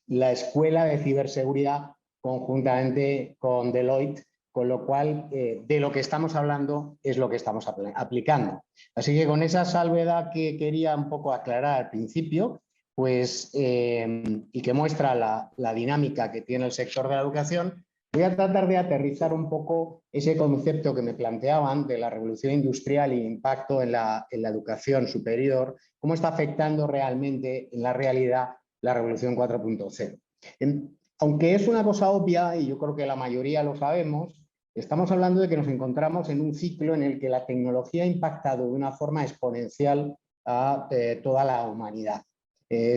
la Escuela de Ciberseguridad conjuntamente con Deloitte, con lo cual de lo que estamos hablando es lo que estamos aplicando. Así que con esa salvedad que quería un poco aclarar al principio, pues, y que muestra la dinámica que tiene el sector de la educación, voy a tratar de aterrizar un poco ese concepto que me planteaban de la revolución industrial y impacto en la educación superior, cómo está afectando realmente en la realidad la revolución 4.0. Aunque es una cosa obvia, y yo creo que la mayoría lo sabemos, estamos hablando de que nos encontramos en un ciclo en el que la tecnología ha impactado de una forma exponencial a toda la humanidad.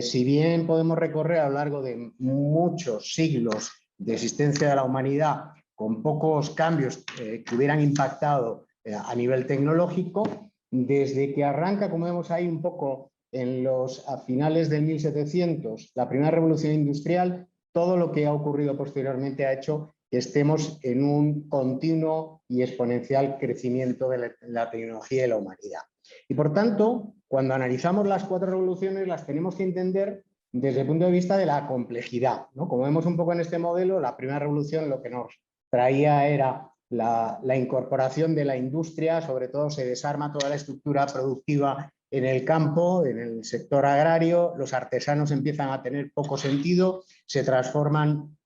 Si bien podemos recorrer a lo largo de muchos siglos de existencia de la humanidad con pocos cambios que hubieran impactado a nivel tecnológico, desde que arranca, como vemos ahí un poco a finales del 1700, la primera revolución industrial, todo lo que ha ocurrido posteriormente ha hecho que estemos en un continuo y exponencial crecimiento de la tecnología y la humanidad. Y por tanto, cuando analizamos las 4 revoluciones, las tenemos que entender desde el punto de vista de la complejidad, ¿no? Como vemos un poco en este modelo, la primera revolución lo que nos traía era la incorporación de la industria, sobre todo se desarma toda la estructura productiva en el campo, en el sector agrario, los artesanos empiezan a tener poco sentido, se transforman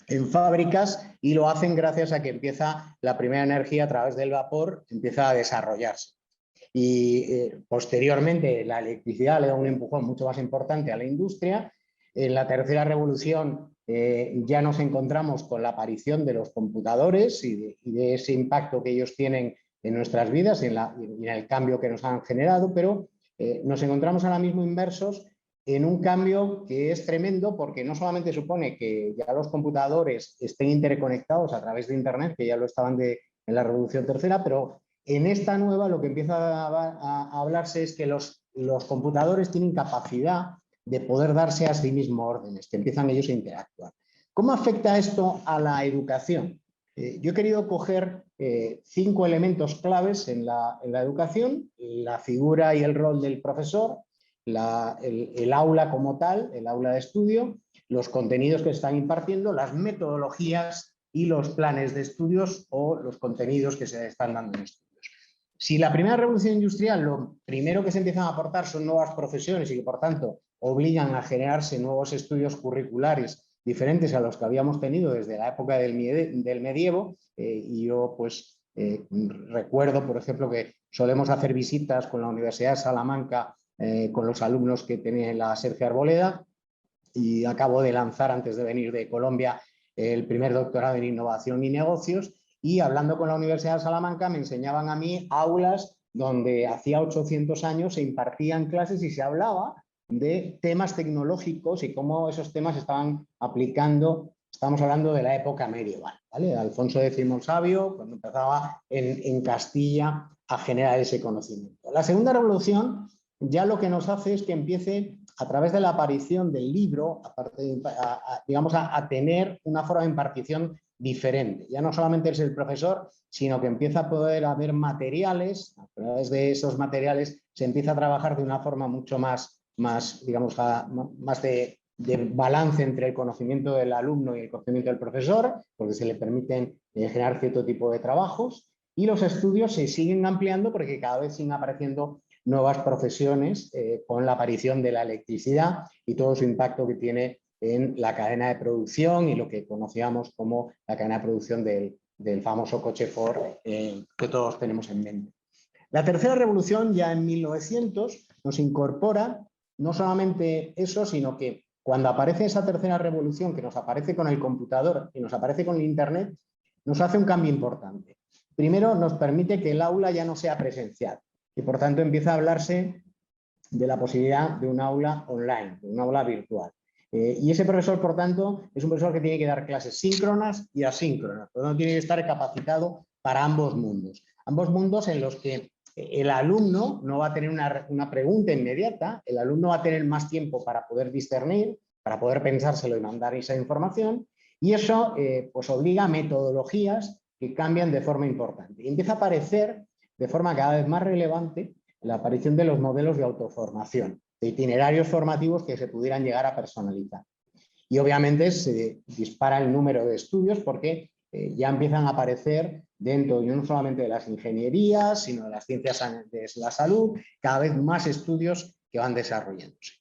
en fábricas y lo hacen gracias a que empieza la primera energía a través del vapor, empieza a desarrollarse. Y posteriormente la electricidad le da un empujón mucho más importante a la industria. En la tercera revolución ya nos encontramos con la aparición de los computadores y de ese impacto que ellos tienen en nuestras vidas y en el cambio que nos han generado, pero nos encontramos ahora mismo inmersos en un cambio que es tremendo porque no solamente supone que ya los computadores estén interconectados a través de Internet, que ya lo estaban en la Revolución Tercera, pero en esta nueva lo que empieza a hablarse es que los computadores tienen capacidad de poder darse a sí mismos órdenes, que empiezan ellos a interactuar. ¿Cómo afecta esto a la educación? Yo he querido coger 5 elementos claves en la educación: la figura y el rol del profesor, el aula como tal, el aula de estudio, los contenidos que se están impartiendo, las metodologías y los planes de estudios o los contenidos que se están dando en estudios. Si la primera revolución industrial lo primero que se empiezan a aportar son nuevas profesiones y que por tanto obligan a generarse nuevos estudios curriculares diferentes a los que habíamos tenido desde la época del medievo, y yo pues recuerdo, por ejemplo, que solemos hacer visitas con la Universidad de Salamanca con los alumnos que tenía la Sergio Arboleda, y acabo de lanzar antes de venir de Colombia el primer doctorado en innovación y negocios, y hablando con la Universidad de Salamanca me enseñaban a mí aulas donde hacía 800 años se impartían clases y se hablaba de temas tecnológicos y cómo esos temas estaban aplicando. Estamos hablando de la época medieval, ¿vale? Alfonso X el Sabio, cuando empezaba en Castilla a generar ese conocimiento. La segunda revolución ya lo que nos hace es que empiece a través de la aparición del libro, digamos, a tener una forma de impartición diferente. Ya no solamente es el profesor, sino que empieza a poder haber materiales, a través de esos materiales se empieza a trabajar de una forma mucho más digamos, más de balance entre el conocimiento del alumno y el conocimiento del profesor, porque se le permiten generar cierto tipo de trabajos, y los estudios se siguen ampliando porque cada vez siguen apareciendo nuevas profesiones con la aparición de la electricidad y todo su impacto que tiene en la cadena de producción y lo que conocíamos como la cadena de producción del famoso coche Ford que todos tenemos en mente. La tercera revolución, ya en 1900, nos incorpora no solamente eso, sino que cuando aparece esa tercera revolución, que nos aparece con el computador y nos aparece con el Internet, nos hace un cambio importante. Primero, nos permite que el aula ya no sea presencial y por tanto empieza a hablarse de la posibilidad de un aula online, de un aula virtual. Y ese profesor, por tanto, es un profesor que tiene que dar clases síncronas y asíncronas, por lo tanto tiene que estar capacitado para ambos mundos en los que el alumno no va a tener una pregunta inmediata, el alumno va a tener más tiempo para poder discernir, para poder pensárselo y mandar esa información, y eso pues obliga a metodologías que cambian de forma importante. Y empieza a aparecer de forma cada vez más relevante la aparición de los modelos de autoformación, de itinerarios formativos que se pudieran llegar a personalizar. Y obviamente se dispara el número de estudios porque ya empiezan a aparecer dentro, y no solamente de las ingenierías, sino de las ciencias de la salud, cada vez más estudios que van desarrollándose.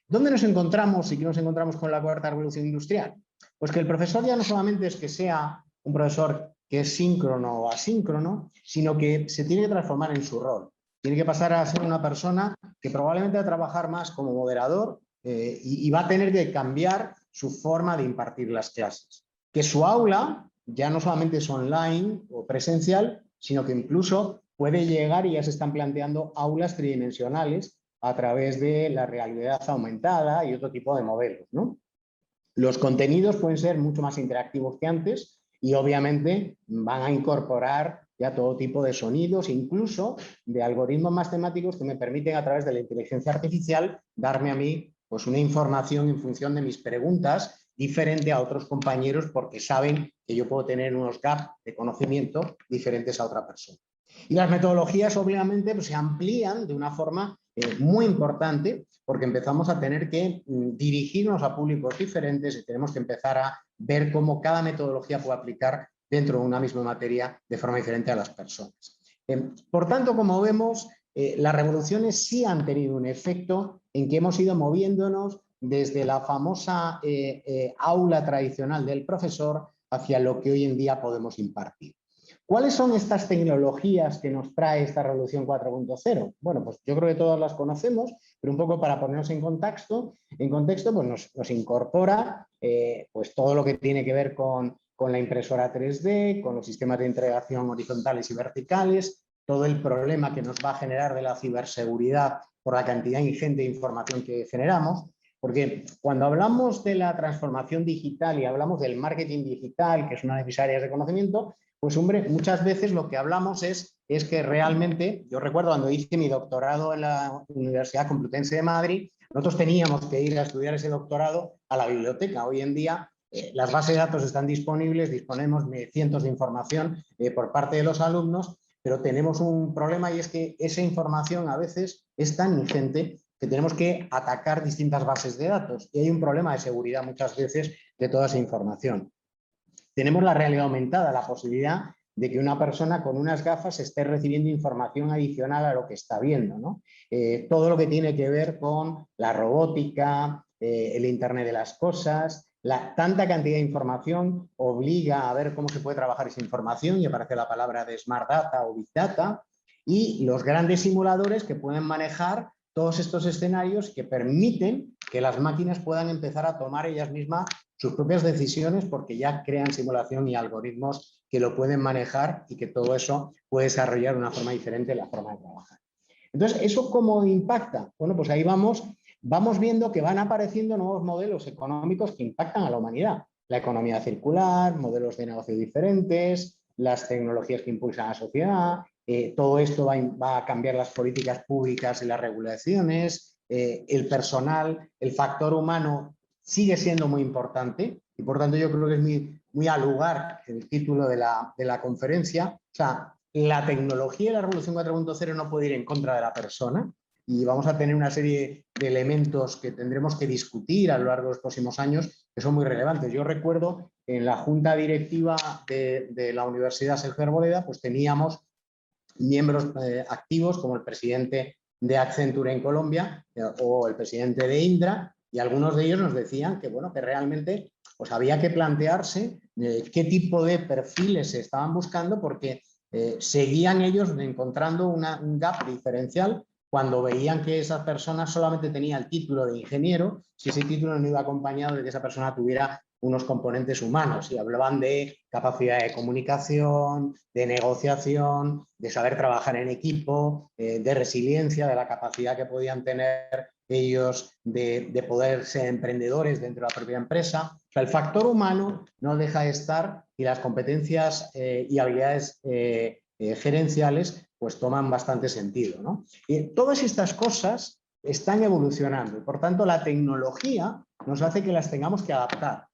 ¿Dónde nos encontramos y qué nos encontramos con la cuarta revolución industrial? Pues que el profesor ya no solamente es que sea un profesor que es síncrono o asíncrono, sino que se tiene que transformar en su rol. Tiene que pasar a ser una persona que probablemente va a trabajar más como moderador y va a tener que cambiar su forma de impartir las clases. Que su aula ya no solamente es online o presencial, sino que incluso puede llegar, y ya se están planteando, aulas tridimensionales a través de la realidad aumentada y otro tipo de modelos, ¿no? Los contenidos pueden ser mucho más interactivos que antes y obviamente van a incorporar ya todo tipo de sonidos, incluso de algoritmos matemáticos que me permiten a través de la inteligencia artificial darme a mí pues una información en función de mis preguntas diferente a otros compañeros porque saben que yo puedo tener unos gaps de conocimiento diferentes a otra persona. Y las metodologías obviamente pues, se amplían de una forma muy importante porque empezamos a tener que dirigirnos a públicos diferentes y tenemos que empezar a ver cómo cada metodología puede aplicar dentro de una misma materia de forma diferente a las personas. Por tanto, como vemos, las revoluciones sí han tenido un efecto en que hemos ido moviéndonos desde la famosa aula tradicional del profesor hacia lo que hoy en día podemos impartir. ¿Cuáles son estas tecnologías que nos trae esta revolución 4.0? Bueno, pues yo creo que todas las conocemos, pero un poco para ponernos en contexto pues nos incorpora pues todo lo que tiene que ver con la impresora 3D, con los sistemas de integración horizontales y verticales, todo el problema que nos va a generar de la ciberseguridad por la cantidad ingente de información que generamos, porque cuando hablamos de la transformación digital y hablamos del marketing digital, que es una de mis áreas de conocimiento, pues hombre, muchas veces lo que hablamos es que realmente, yo recuerdo cuando hice mi doctorado en la Universidad Complutense de Madrid, nosotros teníamos que ir a estudiar ese doctorado a la biblioteca. Hoy en día las bases de datos están disponibles, disponemos de cientos de información por parte de los alumnos, pero tenemos un problema y es que esa información a veces es tan ingente que tenemos que atacar distintas bases de datos y hay un problema de seguridad muchas veces de toda esa información. Tenemos la realidad aumentada, la posibilidad de que una persona con unas gafas esté recibiendo información adicional a lo que está viendo, ¿no? Todo lo que tiene que ver con la robótica, el Internet de las cosas, tanta cantidad de información obliga a ver cómo se puede trabajar esa información y aparece la palabra de Smart Data o Big Data y los grandes simuladores que pueden manejar todos estos escenarios que permiten que las máquinas puedan empezar a tomar ellas mismas sus propias decisiones porque ya crean simulación y algoritmos que lo pueden manejar y que todo eso puede desarrollar de una forma diferente la forma de trabajar. Entonces, ¿eso cómo impacta? Bueno, pues ahí vamos viendo que van apareciendo nuevos modelos económicos que impactan a la humanidad. La economía circular, modelos de negocio diferentes, las tecnologías que impulsan a la sociedad, todo esto va a cambiar las políticas públicas y las regulaciones, el personal, el factor humano sigue siendo muy importante y por tanto yo creo que es muy al lugar el título de la conferencia. O sea, la tecnología y la revolución 4.0 no puede ir en contra de la persona y vamos a tener una serie de elementos que tendremos que discutir a lo largo de los próximos años que son muy relevantes. Yo recuerdo en la junta directiva de la Universidad Sergio Arboleda pues teníamos miembros activos como el presidente de Accenture en Colombia o el presidente de Indra y algunos de ellos nos decían que, bueno, que realmente pues había que plantearse qué tipo de perfiles se estaban buscando porque seguían ellos encontrando un gap diferencial cuando veían que esa persona solamente tenía el título de ingeniero, si ese título no iba acompañado de que esa persona tuviera unos componentes humanos y hablaban de capacidad de comunicación, de negociación, de saber trabajar en equipo, de resiliencia, de la capacidad que podían tener ellos de poder ser emprendedores dentro de la propia empresa. O sea, el factor humano no deja de estar y las competencias y habilidades gerenciales pues toman bastante sentido, ¿no? Y todas estas cosas están evolucionando y por tanto la tecnología nos hace que las tengamos que adaptar,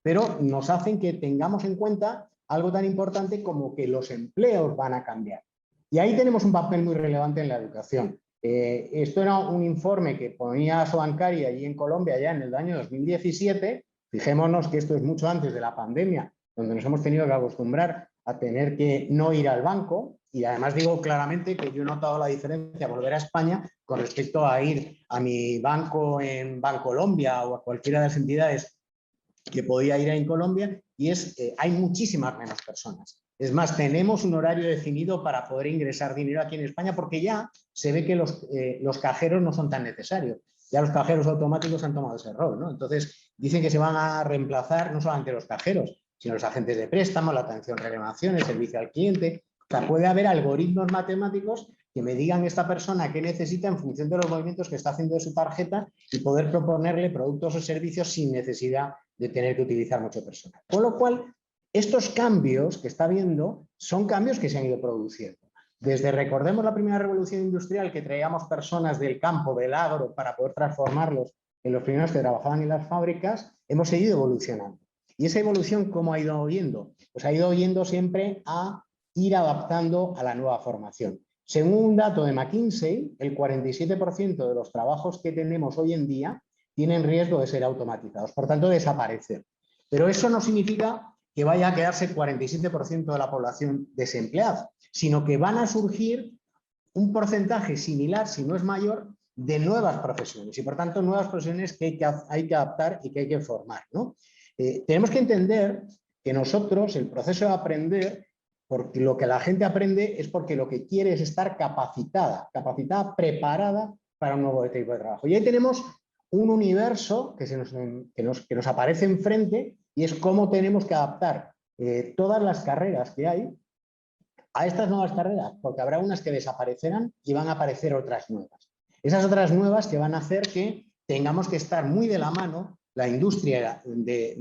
pero nos hacen que tengamos en cuenta algo tan importante como que los empleos van a cambiar. Y ahí tenemos un papel muy relevante en la educación. Esto era un informe que ponía Sobancari allí en Colombia ya en el año 2017. Fijémonos que esto es mucho antes de la pandemia, donde nos hemos tenido que acostumbrar a tener que no ir al banco. Y además digo claramente que yo he notado la diferencia volver a España con respecto a ir a mi banco en Bancolombia o a cualquiera de las entidades que podía ir en Colombia y hay muchísimas menos personas. Es más, tenemos un horario definido para poder ingresar dinero aquí en España porque ya se ve que los cajeros no son tan necesarios. Ya los cajeros automáticos han tomado ese rol, ¿no? Entonces dicen que se van a reemplazar no solamente los cajeros, sino los agentes de préstamo, la atención reclamación, el servicio al cliente. O sea, puede haber algoritmos matemáticos que me digan esta persona qué necesita en función de los movimientos que está haciendo de su tarjeta y poder proponerle productos o servicios sin necesidad de tener que utilizar mucho personal. Con lo cual, estos cambios que está viendo son cambios que se han ido produciendo. Desde, recordemos la primera revolución industrial que traíamos personas del campo, del agro, para poder transformarlos en los primeros que trabajaban en las fábricas, hemos seguido evolucionando. ¿Y esa evolución cómo ha ido yendo? Pues ha ido yendo siempre a ir adaptando a la nueva formación. Según un dato de McKinsey, el 47% de los trabajos que tenemos hoy en día tienen riesgo de ser automatizados, por tanto desaparecer. Pero eso no significa que vaya a quedarse 47% de la población desempleada, sino que van a surgir un porcentaje similar, si no es mayor, de nuevas profesiones y por tanto nuevas profesiones que hay que adaptar y que hay que formar, ¿no? Tenemos que entender que nosotros, el proceso de aprender, porque lo que la gente aprende es porque lo que quiere es estar capacitada, preparada para un nuevo tipo de trabajo. Y ahí tenemos un universo que nos aparece enfrente y es cómo tenemos que adaptar todas las carreras que hay a estas nuevas carreras, porque habrá unas que desaparecerán y van a aparecer otras nuevas. Esas otras nuevas que van a hacer que tengamos que estar muy de la mano la industria de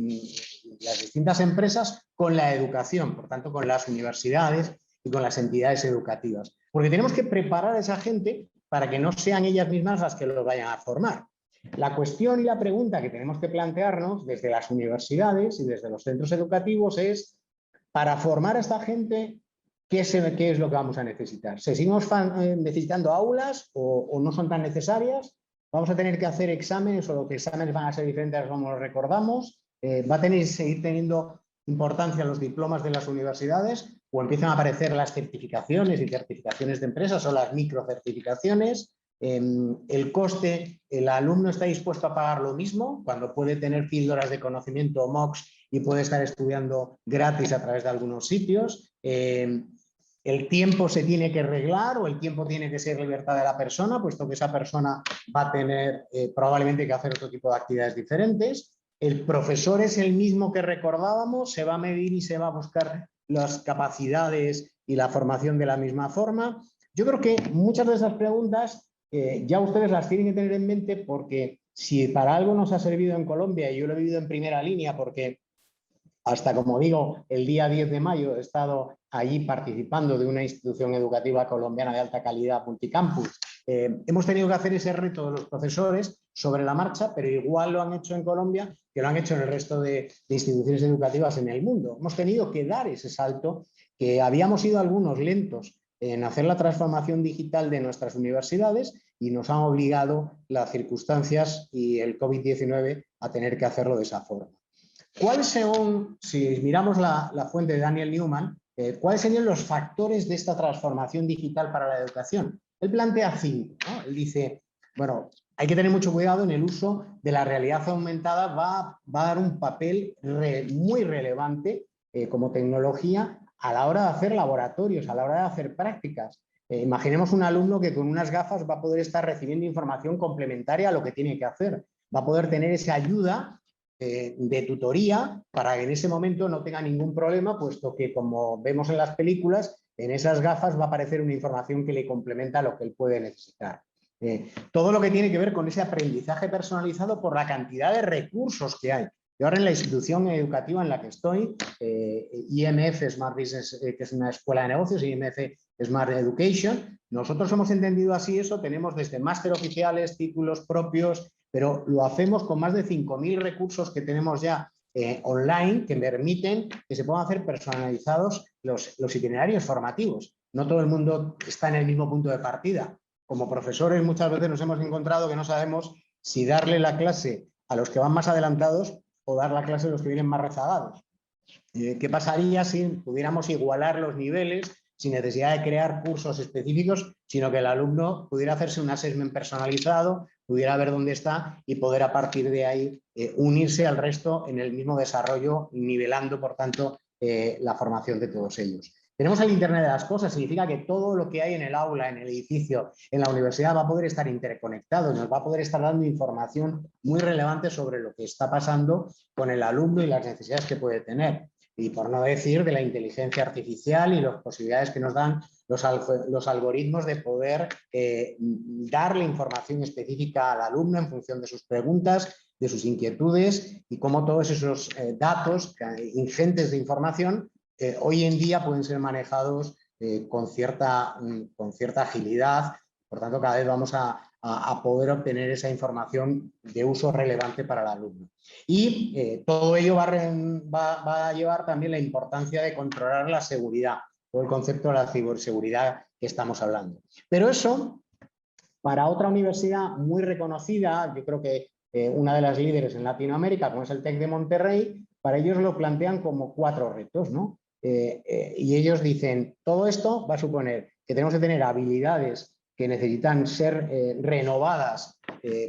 las distintas empresas con la educación, por tanto con las universidades y con las entidades educativas. Porque tenemos que preparar a esa gente para que no sean ellas mismas las que los vayan a formar. La cuestión y la pregunta que tenemos que plantearnos desde las universidades y desde los centros educativos es, para formar a esta gente, ¿qué es lo que vamos a necesitar? ¿Seguimos necesitando aulas o no son tan necesarias? ¿Vamos a tener que hacer exámenes o los exámenes van a ser diferentes como los recordamos? ¿Va a seguir teniendo importancia los diplomas de las universidades o empiezan a aparecer las certificaciones y certificaciones de empresas o las microcertificaciones? El coste, ¿el alumno está dispuesto a pagar lo mismo cuando puede tener píldoras de conocimiento o MOOCs y puede estar estudiando gratis a través de algunos sitios? ¿El tiempo se tiene que reglar o el tiempo tiene que ser libertad de la persona, puesto que esa persona va a tener probablemente que hacer otro tipo de actividades diferentes? ¿El profesor es el mismo que recordábamos? ¿Se va a medir y se va a buscar las capacidades y la formación de la misma forma? Yo creo que muchas de esas preguntas ya ustedes las tienen que tener en mente, porque si para algo nos ha servido en Colombia, y yo lo he vivido en primera línea porque hasta, como digo, el día 10 de mayo he estado allí participando de una institución educativa colombiana de alta calidad multicampus. Hemos tenido que hacer ese reto de los profesores sobre la marcha, pero igual lo han hecho en Colombia que lo han hecho en el resto de instituciones educativas en el mundo. Hemos tenido que dar ese salto, que habíamos sido algunos lentos en hacer la transformación digital de nuestras universidades y nos han obligado las circunstancias y el COVID-19 a tener que hacerlo de esa forma. ¿Cuáles son, si miramos la fuente de Daniel Newman, cuáles serían los factores de esta transformación digital para la educación? Él plantea 5, ¿no? Él dice, bueno, hay que tener mucho cuidado en el uso de la realidad aumentada, va a dar un papel muy relevante como tecnología a la hora de hacer laboratorios, a la hora de hacer prácticas. Imaginemos un alumno que con unas gafas va a poder estar recibiendo información complementaria a lo que tiene que hacer, va a poder tener esa ayuda de tutoría para que en ese momento no tenga ningún problema, puesto que, como vemos en las películas, en esas gafas va a aparecer una información que le complementa lo que él puede necesitar. Todo lo que tiene que ver con ese aprendizaje personalizado por la cantidad de recursos que hay. Yo ahora en la institución educativa en la que estoy, IMF Smart Business, que es una escuela de negocios, IMF Smart Education, nosotros hemos entendido así eso, tenemos desde máster oficiales, títulos propios, pero lo hacemos con más de 5.000 recursos que tenemos ya online, que permiten que se puedan hacer personalizados los itinerarios formativos. No todo el mundo está en el mismo punto de partida. Como profesores muchas veces nos hemos encontrado que no sabemos si darle la clase a los que van más adelantados o dar la clase a los que vienen más rezagados. ¿Qué pasaría si pudiéramos igualar los niveles sin necesidad de crear cursos específicos, sino que el alumno pudiera hacerse un assessment personalizado, pudiera ver dónde está y poder a partir de ahí unirse al resto en el mismo desarrollo, nivelando por tanto la formación de todos ellos? Tenemos el Internet de las cosas, significa que todo lo que hay en el aula, en el edificio, en la universidad va a poder estar interconectado, nos va a poder estar dando información muy relevante sobre lo que está pasando con el alumno y las necesidades que puede tener. Y por no decir de la inteligencia artificial y las posibilidades que nos dan los algoritmos de poder darle información específica al alumno en función de sus preguntas, de sus inquietudes y cómo todos esos datos ingentes de información hoy en día pueden ser manejados con cierta agilidad. Por tanto, cada vez vamos a poder obtener esa información de uso relevante para el alumno. Y todo ello va a llevar también la importancia de controlar la seguridad, todo el concepto de la ciberseguridad que estamos hablando. Pero eso, para otra universidad muy reconocida, yo creo que una de las líderes en Latinoamérica, como es el TEC de Monterrey, para ellos lo plantean como 4 retos, ¿no? Y ellos dicen, todo esto va a suponer que tenemos que tener habilidades que necesitan ser renovadas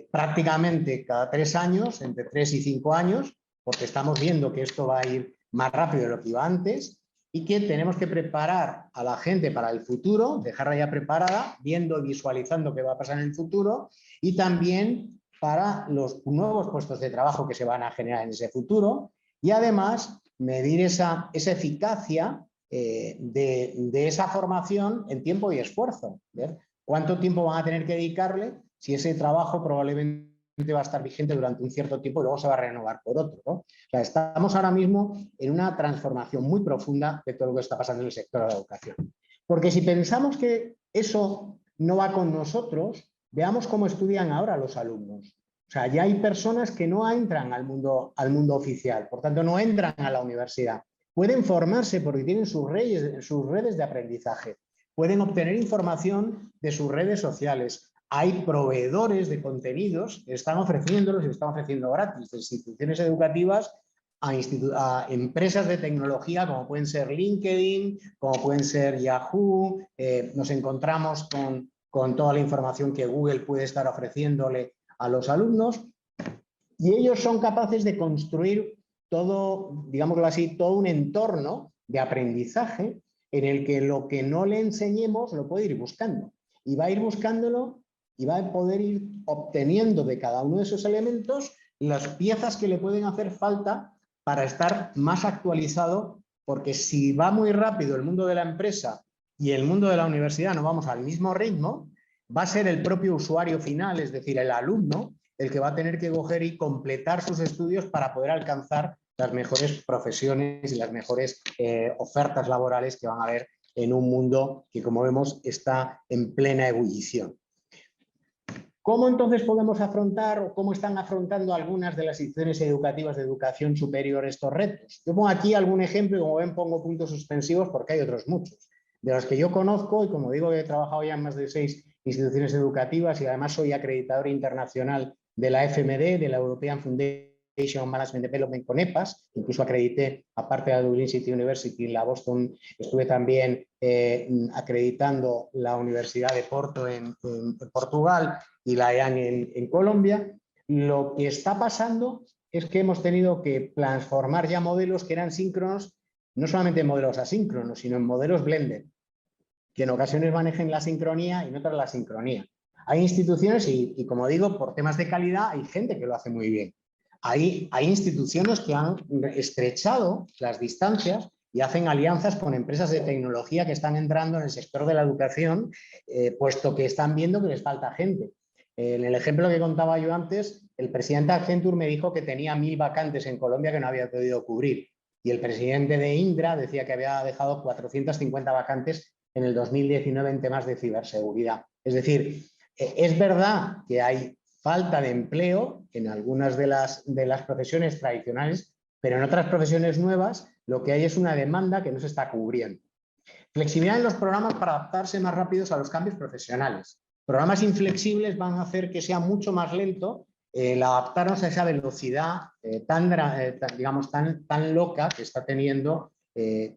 prácticamente cada 3 años, entre 3 y 5 años, porque estamos viendo que esto va a ir más rápido de lo que iba antes, y que tenemos que preparar a la gente para el futuro, dejarla ya preparada, viendo y visualizando qué va a pasar en el futuro, y también para los nuevos puestos de trabajo que se van a generar en ese futuro, y además medir esa eficacia de esa formación en tiempo y esfuerzo. ¿Ver? ¿Cuánto tiempo van a tener que dedicarle si ese trabajo probablemente va a estar vigente durante un cierto tiempo y luego se va a renovar por otro, ¿no? O sea, estamos ahora mismo en una transformación muy profunda de todo lo que está pasando en el sector de la educación. Porque si pensamos que eso no va con nosotros, veamos cómo estudian ahora los alumnos. O sea, ya hay personas que no entran al mundo oficial, por tanto no entran a la universidad. Pueden formarse porque tienen sus redes de aprendizaje. Pueden obtener información de sus redes sociales. Hay proveedores de contenidos que están ofreciéndolos y están ofreciendo gratis, de instituciones educativas a empresas de tecnología como pueden ser LinkedIn, como pueden ser Yahoo. Nos encontramos con toda la información que Google puede estar ofreciéndole a los alumnos, y ellos son capaces de construir todo, digámoslo así, todo un entorno de aprendizaje en el que lo que no le enseñemos lo puede ir buscando, y va a ir buscándolo y va a poder ir obteniendo de cada uno de esos elementos las piezas que le pueden hacer falta para estar más actualizado, porque si va muy rápido el mundo de la empresa y el mundo de la universidad no vamos al mismo ritmo, va a ser el propio usuario final, es decir, el alumno, el que va a tener que coger y completar sus estudios para poder alcanzar las mejores profesiones y las mejores ofertas laborales que van a haber en un mundo que, como vemos, está en plena ebullición. ¿Cómo entonces podemos afrontar o cómo están afrontando algunas de las instituciones educativas de educación superior estos retos? Yo pongo aquí algún ejemplo y, como ven, pongo puntos suspensivos porque hay otros muchos. De los que yo conozco, y como digo, he trabajado ya en más de 6 instituciones educativas y además soy acreditador internacional de la FMD, de la European Foundation on Management Development con EPAS, incluso acredité, aparte de la Dublin City University, la Boston, estuve también acreditando la Universidad de Porto en Portugal y la EAN en Colombia. Lo que está pasando es que hemos tenido que transformar ya modelos que eran síncronos, no solamente en modelos asíncronos, sino en modelos blended, que en ocasiones manejen la sincronía y en otras la sincronía. Hay instituciones y como digo, por temas de calidad hay gente que lo hace muy bien. Hay instituciones que han estrechado las distancias y hacen alianzas con empresas de tecnología que están entrando en el sector de la educación, puesto que están viendo que les falta gente. En el ejemplo que contaba yo antes, el presidente de Accenture me dijo que tenía 1000 vacantes en Colombia que no había podido cubrir. Y el presidente de Indra decía que había dejado 450 vacantes en el 2019 en temas de ciberseguridad. Es decir, es verdad que hay falta de empleo en algunas de las profesiones tradicionales, pero en otras profesiones nuevas lo que hay es una demanda que no se está cubriendo. Flexibilidad en los programas para adaptarse más rápidos a los cambios profesionales. Programas inflexibles van a hacer que sea mucho más lento el adaptarnos a esa velocidad tan loca que está teniendo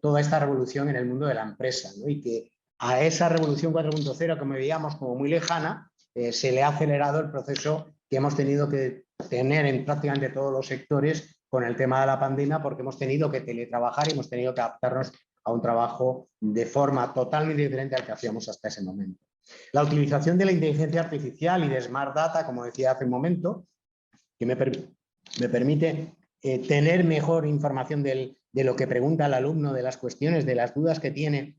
toda esta revolución en el mundo de la empresa, ¿no? Y que a esa revolución 4.0, que veíamos como muy lejana, se le ha acelerado el proceso que hemos tenido que tener en prácticamente todos los sectores con el tema de la pandemia, porque hemos tenido que teletrabajar y hemos tenido que adaptarnos a un trabajo de forma totalmente diferente al que hacíamos hasta ese momento. La utilización de la inteligencia artificial y de Smart Data, como decía hace un momento, que me permite tener mejor información de lo que pregunta el alumno, de las cuestiones, de las dudas que tiene,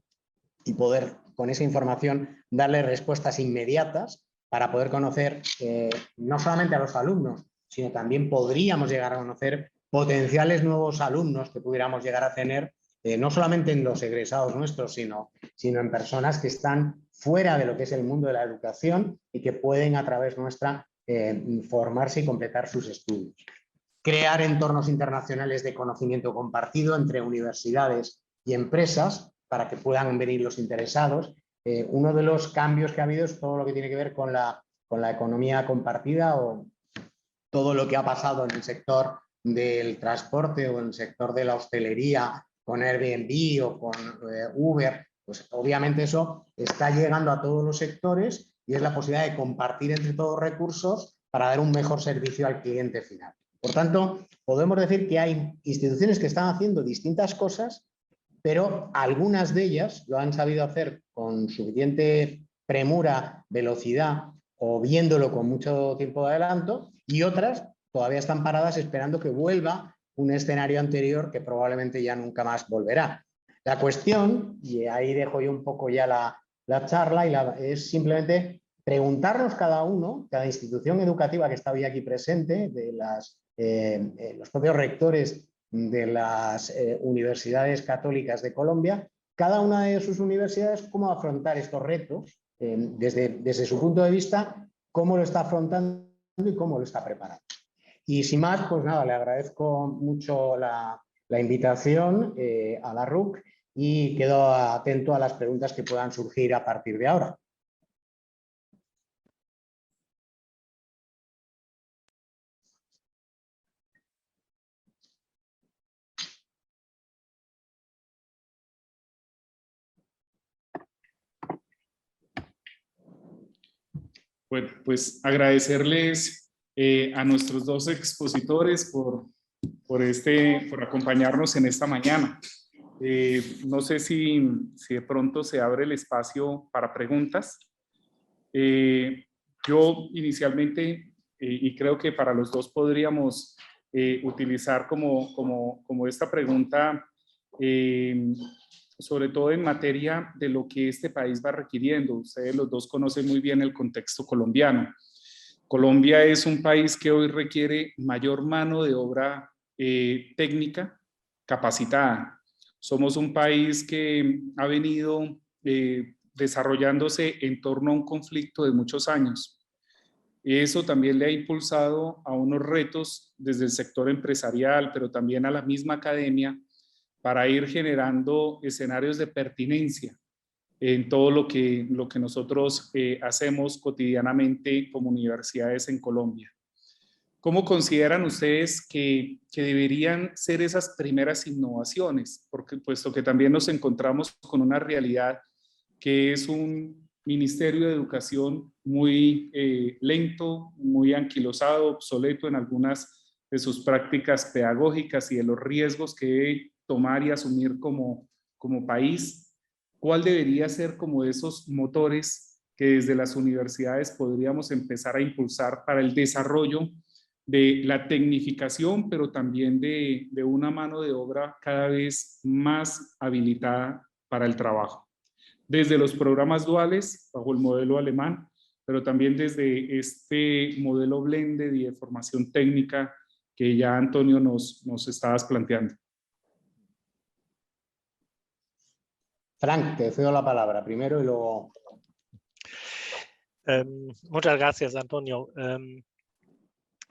y poder con esa información darle respuestas inmediatas para poder conocer no solamente a los alumnos, sino también podríamos llegar a conocer potenciales nuevos alumnos que pudiéramos llegar a tener, no solamente en los egresados nuestros, sino en personas que están fuera de lo que es el mundo de la educación y que pueden a través nuestra formarse y completar sus estudios. Crear entornos internacionales de conocimiento compartido entre universidades y empresas para que puedan venir los interesados. Uno de los cambios que ha habido es todo lo que tiene que ver con la economía compartida, o todo lo que ha pasado en el sector del transporte o en el sector de la hostelería con Airbnb o con Uber, pues obviamente eso está llegando a todos los sectores y es la posibilidad de compartir entre todos recursos para dar un mejor servicio al cliente final. Por tanto, podemos decir que hay instituciones que están haciendo distintas cosas, pero algunas de ellas lo han sabido hacer con suficiente premura, velocidad o viéndolo con mucho tiempo de adelanto, y otras todavía están paradas esperando que vuelva un escenario anterior que probablemente ya nunca más volverá. La cuestión, y ahí dejo yo un poco ya la charla, es simplemente preguntarnos cada uno, cada institución educativa que está hoy aquí presente, de los propios rectores de las universidades católicas de Colombia, cada una de sus universidades, cómo afrontar estos retos desde su punto de vista, cómo lo está afrontando y cómo lo está preparando. Y sin más, pues nada, le agradezco mucho la invitación a la RUC y quedo atento a las preguntas que puedan surgir a partir de ahora. Bueno, pues agradecerles a nuestros dos expositores por acompañarnos en esta mañana. No sé si de pronto se abre el espacio para preguntas. Yo inicialmente, y creo que para los dos podríamos utilizar como esta pregunta, sobre todo en materia de lo que este país va requiriendo. Ustedes los dos conocen muy bien el contexto colombiano. Colombia es un país que hoy requiere mayor mano de obra técnica capacitada. Somos un país que ha venido desarrollándose en torno a un conflicto de muchos años. Eso también le ha impulsado a unos retos desde el sector empresarial, pero también a la misma academia, para ir generando escenarios de pertinencia en todo lo que nosotros hacemos cotidianamente como universidades en Colombia. ¿Cómo consideran ustedes que deberían ser esas primeras innovaciones? Porque puesto que también nos encontramos con una realidad que es un Ministerio de Educación muy lento, muy anquilosado, obsoleto en algunas de sus prácticas pedagógicas y de los riesgos que debe tomar y asumir como país. ¿Cuál debería ser como esos motores que desde las universidades podríamos empezar a impulsar para el desarrollo de la tecnificación, pero también de una mano de obra cada vez más habilitada para el trabajo? Desde los programas duales, bajo el modelo alemán, pero también desde este modelo blended y de formación técnica que ya Antonio nos estabas planteando. Frank, te cedo la palabra primero y luego... Muchas gracias, Antonio.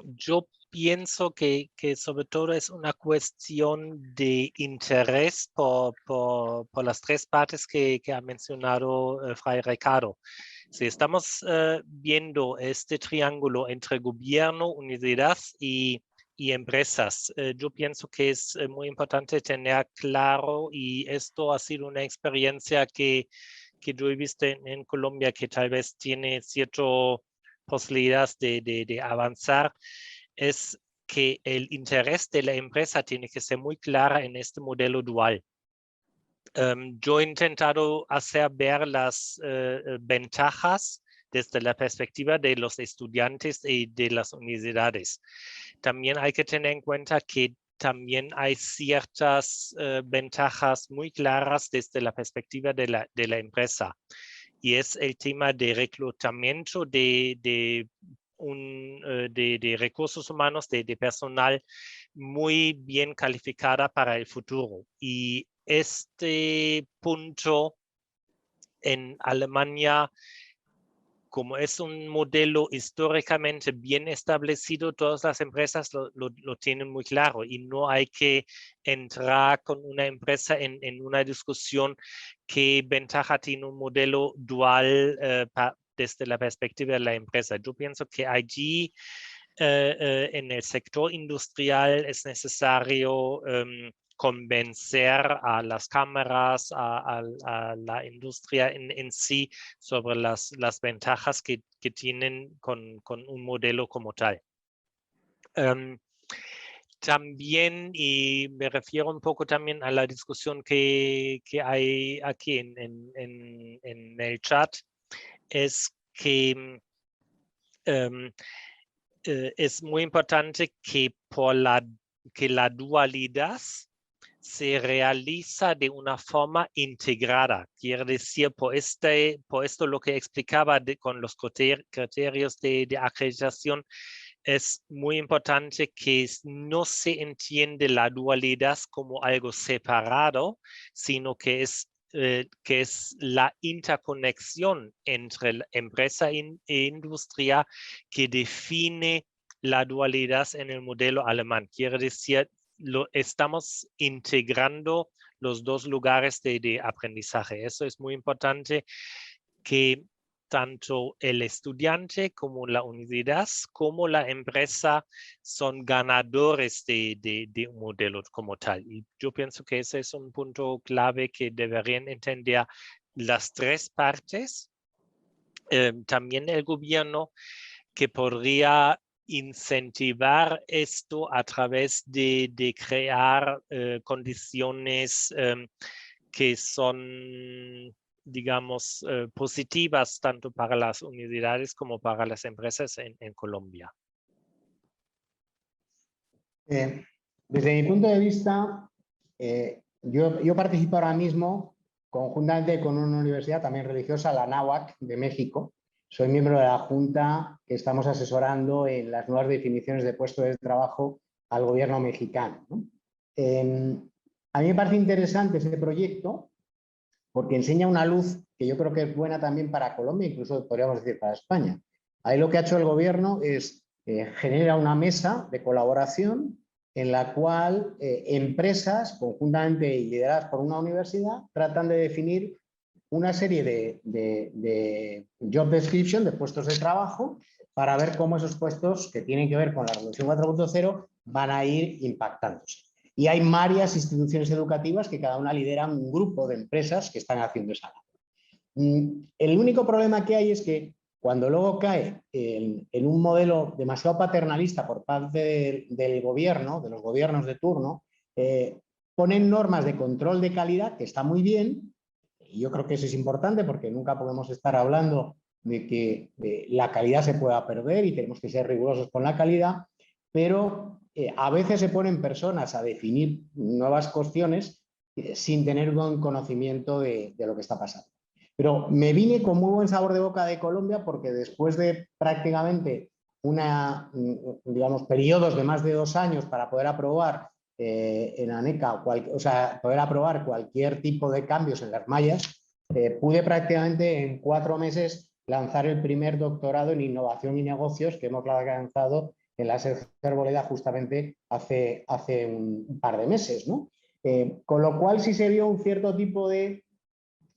Yo pienso que sobre todo es una cuestión de interés por las tres partes que ha mencionado Fray Ricardo. Si estamos viendo este triángulo entre gobierno, universidad y empresas, yo pienso que es muy importante tener claro, y esto ha sido una experiencia que yo he visto en Colombia, que tal vez tiene ciertas posibilidades de avanzar, es que el interés de la empresa tiene que ser muy clara en este modelo dual. Yo he intentado hacer ver las ventajas desde la perspectiva de los estudiantes y de las universidades. También hay que tener en cuenta que también hay ciertas ventajas muy claras desde la perspectiva de la empresa. Y es el tema de reclutamiento de recursos humanos, de personal muy bien calificada para el futuro. Y este punto en Alemania, como es un modelo históricamente bien establecido, todas las empresas lo tienen muy claro y no hay que entrar con una empresa en una discusión qué ventaja tiene un modelo dual desde la perspectiva de la empresa. Yo pienso que allí en el sector industrial es necesario convencer a las cámaras, a la industria en sí sobre las ventajas que tienen con un modelo como tal. También, y me refiero un poco también a la discusión que hay aquí en el chat, es que es muy importante que la dualidad se realiza de una forma integrada. Quiere decir, por esto lo que explicaba con los criterios de acreditación, es muy importante que no se entiende la dualidad como algo separado, sino que es la interconexión entre la empresa e industria que define la dualidad en el modelo alemán. Quiere decir, estamos integrando los dos lugares de aprendizaje. Eso es muy importante, que tanto el estudiante como la universidad como la empresa son ganadores de un modelo como tal. Y yo pienso que ese es un punto clave que deberían entender las tres partes. También el gobierno, que podría incentivar esto a través de crear condiciones que son, digamos, positivas tanto para las universidades como para las empresas en Colombia. Desde mi punto de vista, yo participo ahora mismo conjuntamente con una universidad también religiosa, la Anáhuac de México. Soy miembro de la Junta que estamos asesorando en las nuevas definiciones de puestos de trabajo al gobierno mexicano, ¿no? A mí me parece interesante este proyecto porque enseña una luz que yo creo que es buena también para Colombia, incluso podríamos decir para España. Ahí lo que ha hecho el gobierno es genera una mesa de colaboración en la cual empresas, conjuntamente y lideradas por una universidad, tratan de definir una serie de job description, de puestos de trabajo, para ver cómo esos puestos que tienen que ver con la Revolución 4.0 van a ir impactándose. Y hay varias instituciones educativas que cada una lideran un grupo de empresas que están haciendo esa labor. El único problema que hay es que cuando luego cae en un modelo demasiado paternalista por parte del gobierno, de los gobiernos de turno, ponen normas de control de calidad, que está muy bien, y yo creo que eso es importante porque nunca podemos estar hablando de que la calidad se pueda perder y tenemos que ser rigurosos con la calidad, pero a veces se ponen personas a definir nuevas cuestiones sin tener un conocimiento de lo que está pasando. Pero me vine con muy buen sabor de boca de Colombia porque después de prácticamente digamos, periodos de más de 2 años para poder aprobar en ANECA, poder aprobar cualquier tipo de cambios en las mallas, pude prácticamente en 4 meses lanzar el primer doctorado en innovación y negocios que hemos lanzado en la SER Arboleda justamente hace un par de meses, ¿no? Con lo cual sí se vio un cierto tipo de,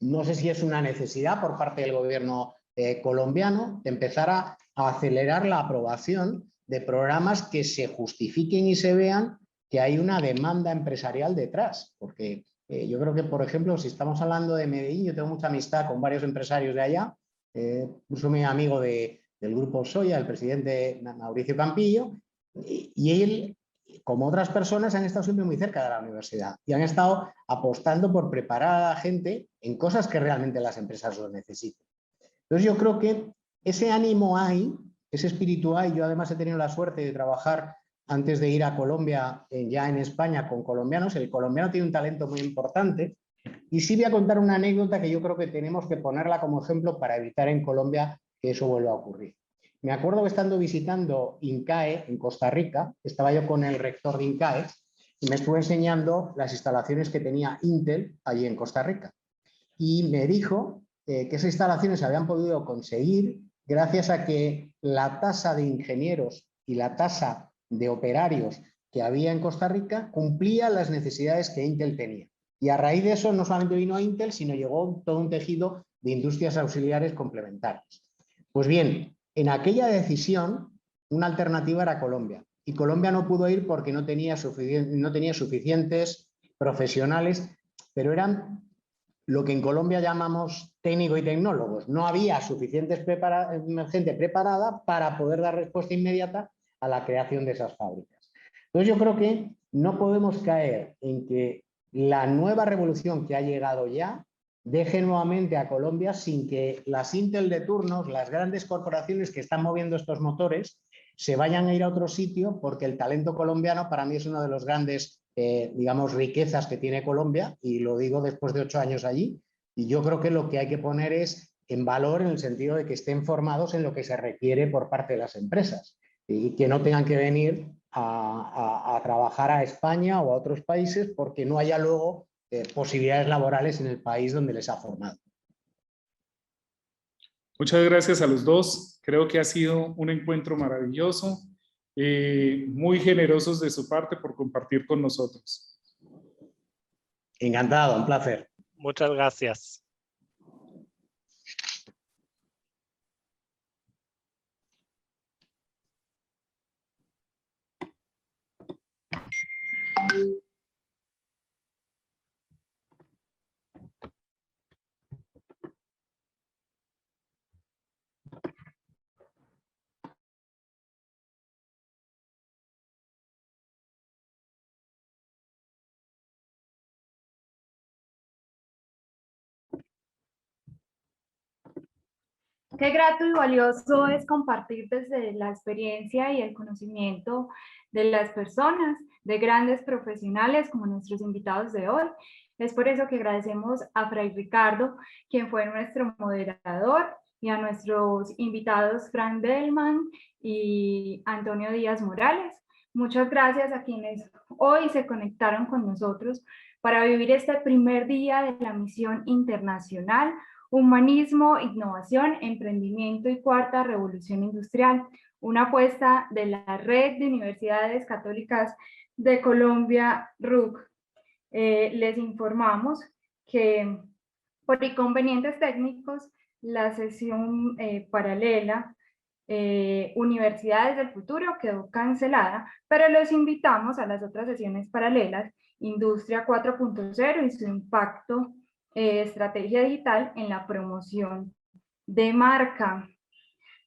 no sé si es una necesidad por parte del gobierno colombiano, de empezar a acelerar la aprobación de programas que se justifiquen y se vean que hay una demanda empresarial detrás, porque yo creo que, por ejemplo, si estamos hablando de Medellín, yo tengo mucha amistad con varios empresarios de allá, incluso mi amigo del grupo Soya, el presidente Mauricio Campillo, y él, como otras personas, han estado siempre muy cerca de la universidad y han estado apostando por preparar a la gente en cosas que realmente las empresas lo necesitan. Entonces yo creo que ese ánimo hay, ese espíritu hay. Yo además he tenido la suerte de trabajar antes de ir a Colombia, ya en España, con colombianos. El colombiano tiene un talento muy importante y sí voy a contar una anécdota que yo creo que tenemos que ponerla como ejemplo para evitar en Colombia que eso vuelva a ocurrir. Me acuerdo que estando visitando INCAE en Costa Rica, estaba yo con el rector de INCAE y me estuvo enseñando las instalaciones que tenía Intel allí en Costa Rica. Y me dijo que esas instalaciones se habían podido conseguir gracias a que la tasa de ingenieros y la tasa de operarios que había en Costa Rica cumplía las necesidades que Intel tenía. Y a raíz de eso no solamente vino a Intel, sino llegó todo un tejido de industrias auxiliares complementarias. Pues bien, en aquella decisión una alternativa era Colombia. Y Colombia no pudo ir porque no tenía suficientes profesionales, pero eran lo que en Colombia llamamos técnico y tecnólogos. No había suficiente gente preparada para poder dar respuesta inmediata a la creación de esas fábricas. Entonces yo creo que no podemos caer en que la nueva revolución que ha llegado ya deje nuevamente a Colombia sin que las Intel de turnos, las grandes corporaciones que están moviendo estos motores, se vayan a ir a otro sitio, porque el talento colombiano para mí es una de las grandes, digamos, riquezas que tiene Colombia, y lo digo después de 8 años allí, y yo creo que lo que hay que poner es en valor en el sentido de que estén formados en lo que se requiere por parte de las empresas y que no tengan que venir a trabajar a España o a otros países porque no haya luego posibilidades laborales en el país donde les ha formado. Muchas gracias a los dos. Creo que ha sido un encuentro maravilloso, muy generosos de su parte por compartir con nosotros. Encantado, un placer. Muchas gracias. Qué grato y valioso es compartir desde la experiencia y el conocimiento de las personas, de grandes profesionales como nuestros invitados de hoy. Es por eso que agradecemos a Fray Ricardo, quien fue nuestro moderador, y a nuestros invitados Fran Delman y Antonio Díaz Morales. Muchas gracias a quienes hoy se conectaron con nosotros para vivir este primer día de la misión internacional Humanismo, Innovación, Emprendimiento y Cuarta Revolución Industrial, una apuesta de la Red de Universidades Católicas de Colombia, RUC. Les informamos que por inconvenientes técnicos, la sesión paralela Universidades del Futuro quedó cancelada, pero los invitamos a las otras sesiones paralelas, Industria 4.0 y su impacto estrategia digital en la promoción de marca.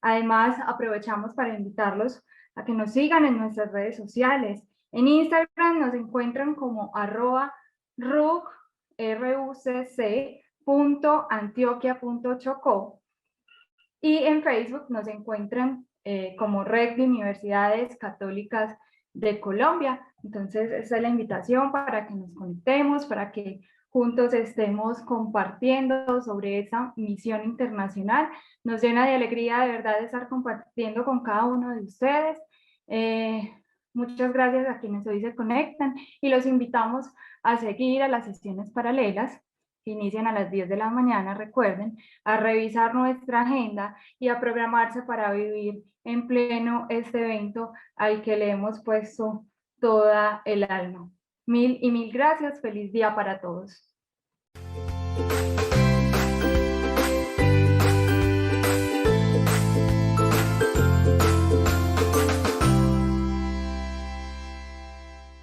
Además, aprovechamos para invitarlos a que nos sigan en nuestras redes sociales. En Instagram nos encuentran como @rucc.antioquia.chocó y en Facebook nos encuentran como Red de Universidades Católicas de Colombia. Entonces, esa es la invitación para que nos conectemos, para que juntos estemos compartiendo sobre esa misión internacional. Nos llena de alegría de verdad de estar compartiendo con cada uno de ustedes. Muchas gracias a quienes hoy se conectan y los invitamos a seguir a las sesiones paralelas que inician a las 10 de la mañana, recuerden, a revisar nuestra agenda y a programarse para vivir en pleno este evento al que le hemos puesto toda el alma. Mil y mil gracias. Feliz día para todos.